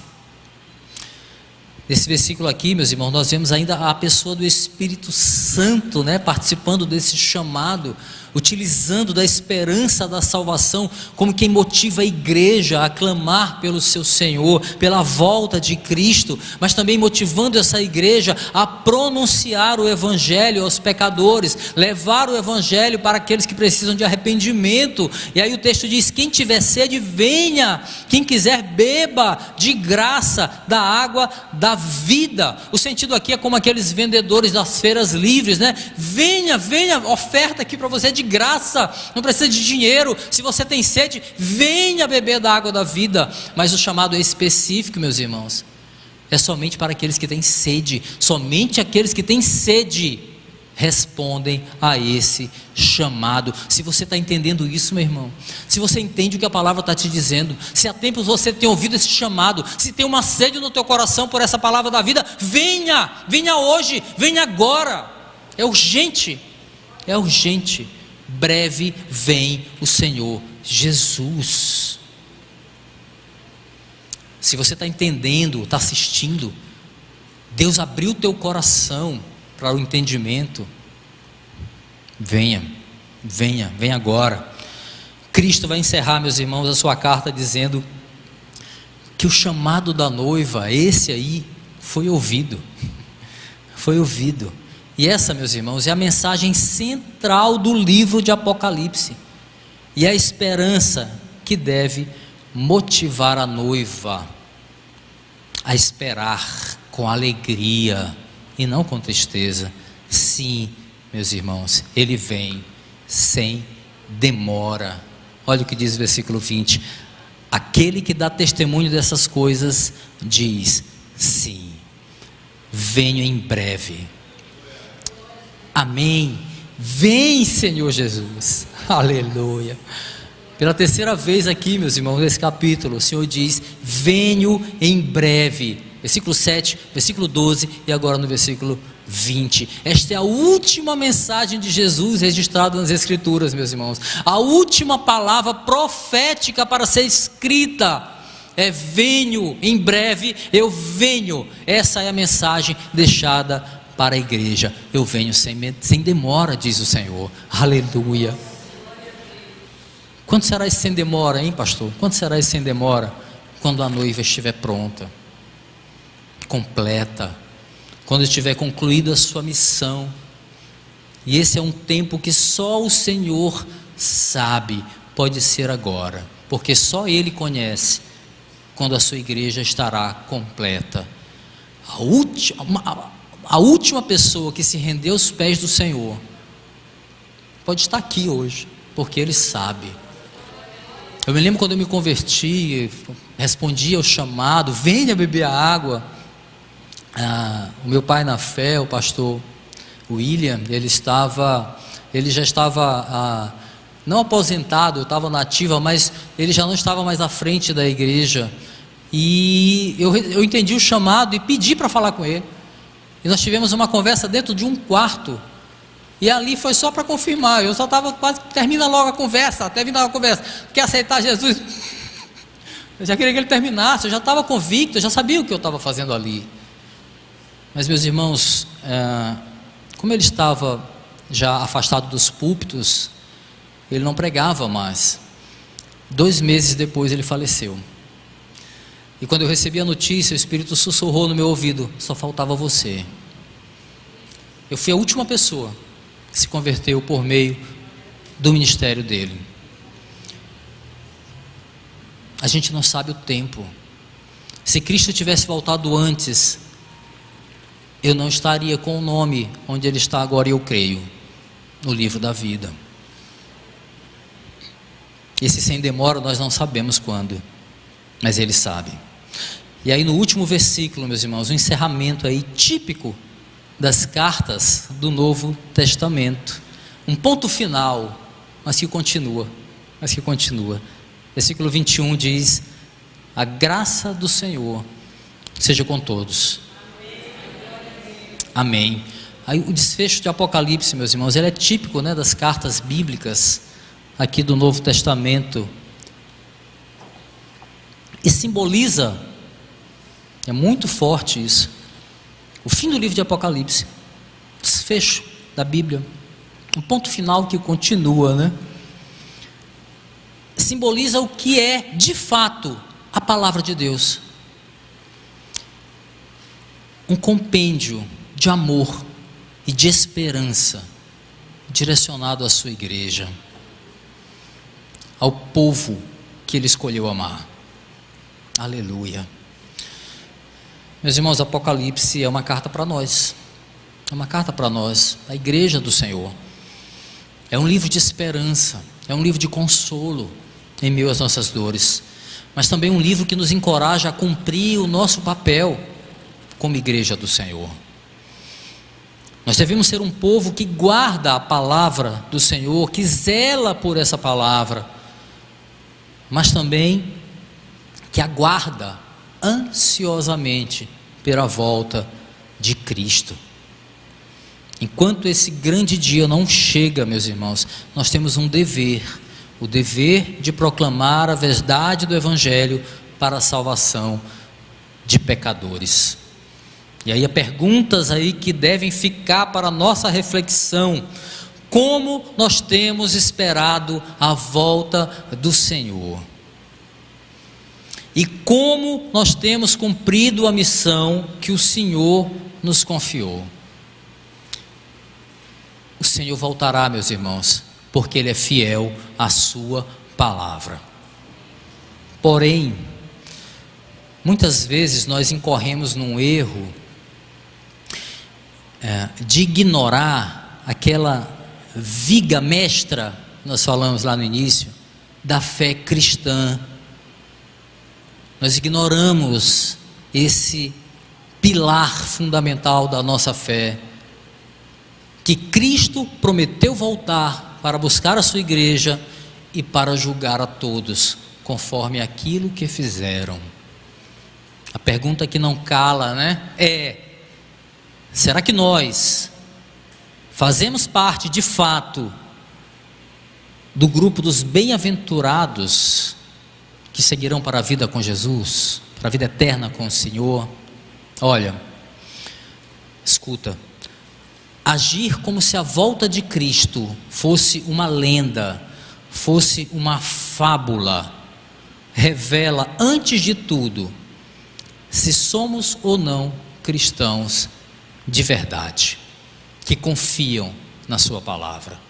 S1: Nesse versículo aqui, meus irmãos, nós vemos ainda a pessoa do Espírito Santo, né, participando desse chamado, utilizando da esperança da salvação como quem motiva a igreja a clamar pelo seu Senhor, pela volta de Cristo, mas também motivando essa igreja a pronunciar o Evangelho aos pecadores, levar o Evangelho para aqueles que precisam de arrependimento. E aí o texto diz: quem tiver sede, venha, quem quiser, beba de graça da água da vida. O sentido aqui é como aqueles vendedores das feiras livres, né? Venha, oferta aqui para você de graça, não precisa de dinheiro. Se você tem sede, venha beber da água da vida. Mas o chamado é específico, meus irmãos, é somente para aqueles que têm sede. Somente aqueles que têm sede respondem a esse chamado. Se você está entendendo isso, meu irmão, se você entende o que a palavra está te dizendo, se há tempos você tem ouvido esse chamado, se tem uma sede no teu coração por essa palavra da vida, venha hoje, venha agora. É urgente, breve vem o Senhor Jesus. Se você está entendendo, está assistindo, Deus abriu o teu coração para o entendimento, venha agora. Cristo vai encerrar, meus irmãos, a sua carta dizendo que o chamado da noiva, esse aí, foi ouvido. E essa, meus irmãos, é a mensagem central do livro de Apocalipse, e a esperança que deve motivar a noiva a esperar com alegria e não com tristeza. Sim, meus irmãos, Ele vem sem demora. Olha o que diz o versículo 20: aquele que dá testemunho dessas coisas diz: sim, venho em breve. Amém. Vem, Senhor Jesus. Aleluia. Pela terceira vez aqui, meus irmãos, nesse capítulo, o Senhor diz: venho em breve. Versículo 7, versículo 12 e agora no versículo 20. Esta é a última mensagem de Jesus registrada nas Escrituras, meus irmãos. A última palavra profética para ser escrita é: venho em breve, eu venho. Essa é a mensagem deixada para a igreja. Eu venho sem demora, diz o Senhor. Aleluia. Quando será esse sem demora, hein, pastor? Quando será esse sem demora? Quando a noiva estiver pronta, completa, quando estiver concluída a sua missão. E esse é um tempo que só o Senhor sabe. Pode ser agora, porque só Ele conhece quando a sua igreja estará completa. A última pessoa que se rendeu aos pés do Senhor pode estar aqui hoje, porque Ele sabe. Eu me lembro quando eu me converti, respondi ao chamado: venha beber a água. O meu pai na fé, o pastor William, ele já estava não aposentado, eu estava na ativa, mas ele já não estava mais à frente da igreja, e eu entendi o chamado e pedi para falar com ele, e nós tivemos uma conversa dentro de um quarto, e ali foi só para confirmar. Eu só estava quase, termina logo a conversa, até vindo a conversa, quer aceitar Jesus? Eu já queria que ele terminasse, eu já estava convicto, eu já sabia o que eu estava fazendo ali. Mas, meus irmãos, como ele estava já afastado dos púlpitos, ele não pregava mais. 2 meses depois ele faleceu. E quando eu recebi a notícia, o Espírito sussurrou no meu ouvido: só faltava você. Eu fui a última pessoa que se converteu por meio do ministério dele. A gente não sabe o tempo. Se Cristo tivesse voltado antes, eu não estaria com o nome onde ele está agora, eu creio, no livro da vida. Esse sem demora nós não sabemos quando, mas ele sabe. E aí no último versículo, meus irmãos, um encerramento aí típico das cartas do Novo Testamento, um ponto final, mas que continua. Versículo 21 diz: a graça do Senhor seja com todos. Amém. Aí o desfecho de Apocalipse, meus irmãos, ele é típico, né, das cartas bíblicas aqui do Novo Testamento, e simboliza, é muito forte isso, o fim do livro de Apocalipse, desfecho da Bíblia, um ponto final que continua, né? Simboliza o que é de fato a palavra de Deus, um compêndio de amor e de esperança direcionado à sua igreja, ao povo que ele escolheu amar. Aleluia. Meus irmãos, Apocalipse é uma carta para nós, é uma carta para nós, a igreja do Senhor. É um livro de esperança, é um livro de consolo em meio às nossas dores, mas também um livro que nos encoraja a cumprir o nosso papel como igreja do Senhor. Nós devemos ser um povo que guarda a palavra do Senhor, que zela por essa palavra, mas também que aguarda ansiosamente pela volta de Cristo. Enquanto esse grande dia não chega, meus irmãos, nós temos um dever, o dever de proclamar a verdade do Evangelho para a salvação de pecadores. E aí há perguntas aí que devem ficar para a nossa reflexão: como nós temos esperado a volta do Senhor? E como nós temos cumprido a missão que o Senhor nos confiou? O Senhor voltará, meus irmãos, porque Ele é fiel à sua palavra. Porém, muitas vezes nós incorremos num erro de ignorar aquela viga mestra, nós falamos lá no início, da fé cristã. Nós ignoramos esse pilar fundamental da nossa fé, que Cristo prometeu voltar para buscar a sua igreja e para julgar a todos, conforme aquilo que fizeram. A pergunta que não cala, né? Será que nós fazemos parte de fato do grupo dos bem-aventurados que seguirão para a vida com Jesus, para a vida eterna com o Senhor? Olha, escuta, agir como se a volta de Cristo fosse uma lenda, fosse uma fábula, revela antes de tudo se somos ou não cristãos de verdade, que confiam na sua palavra.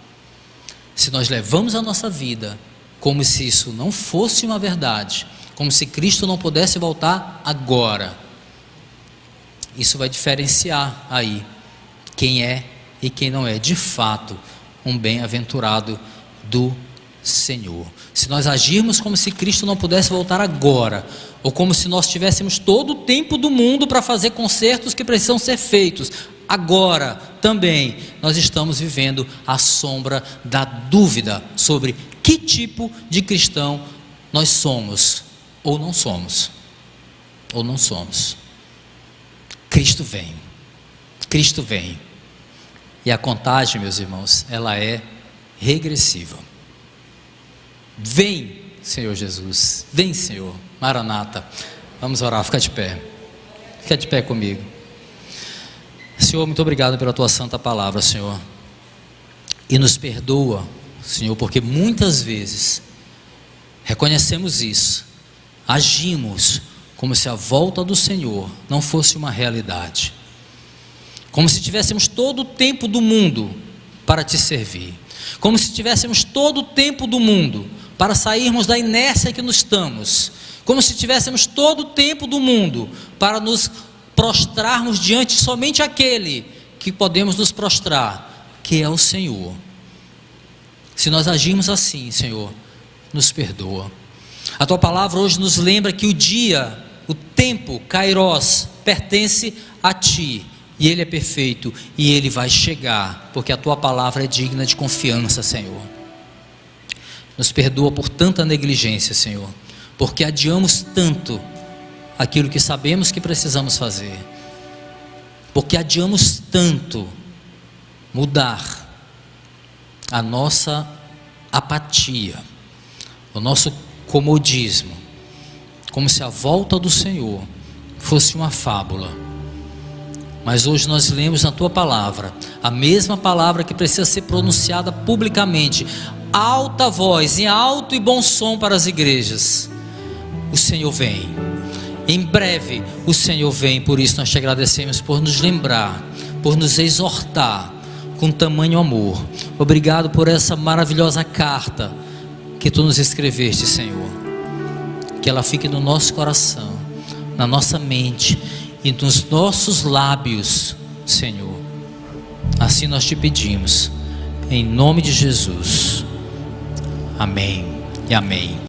S1: Se nós levamos a nossa vida como se isso não fosse uma verdade, como se Cristo não pudesse voltar agora, isso vai diferenciar aí quem é e quem não é de fato um bem-aventurado do Senhor. Se nós agirmos como se Cristo não pudesse voltar agora, ou como se nós tivéssemos todo o tempo do mundo para fazer consertos que precisam ser feitos agora, também nós estamos vivendo à sombra da dúvida sobre que tipo de cristão nós somos ou não somos. Ou não somos. Cristo vem. Cristo vem. E a contagem, meus irmãos, ela é regressiva. Vem, Senhor Jesus. Vem, Senhor. Maranata. Vamos orar, fica de pé. Fica de pé comigo. Senhor, muito obrigado pela tua santa palavra, Senhor. E nos perdoa, Senhor, porque muitas vezes reconhecemos isso, agimos como se a volta do Senhor não fosse uma realidade, como se tivéssemos todo o tempo do mundo para te servir, como se tivéssemos todo o tempo do mundo para sairmos da inércia que nos estamos, como se tivéssemos todo o tempo do mundo para nos prostrarmos diante somente aquele que podemos nos prostrar, que é o Senhor. Se nós agirmos assim, Senhor, nos perdoa. A tua palavra hoje nos lembra que o dia, o tempo, Kairos, pertence a ti, e ele é perfeito, e ele vai chegar, porque a tua palavra é digna de confiança, Senhor. Nos perdoa por tanta negligência, Senhor, porque adiamos tanto aquilo que sabemos que precisamos fazer, porque adiamos tanto mudar a nossa apatia, o nosso comodismo, como se a volta do Senhor fosse uma fábula. Mas hoje nós lemos na tua palavra, a mesma palavra que precisa ser pronunciada publicamente, alta voz, em alto e bom som para as igrejas: o Senhor vem. Em breve o Senhor vem. Por isso nós te agradecemos por nos lembrar, por nos exortar com tamanho amor. Obrigado por essa maravilhosa carta que tu nos escreveste, Senhor. Que ela fique no nosso coração, na nossa mente e nos nossos lábios, Senhor. Assim nós te pedimos, em nome de Jesus. Amém e amém.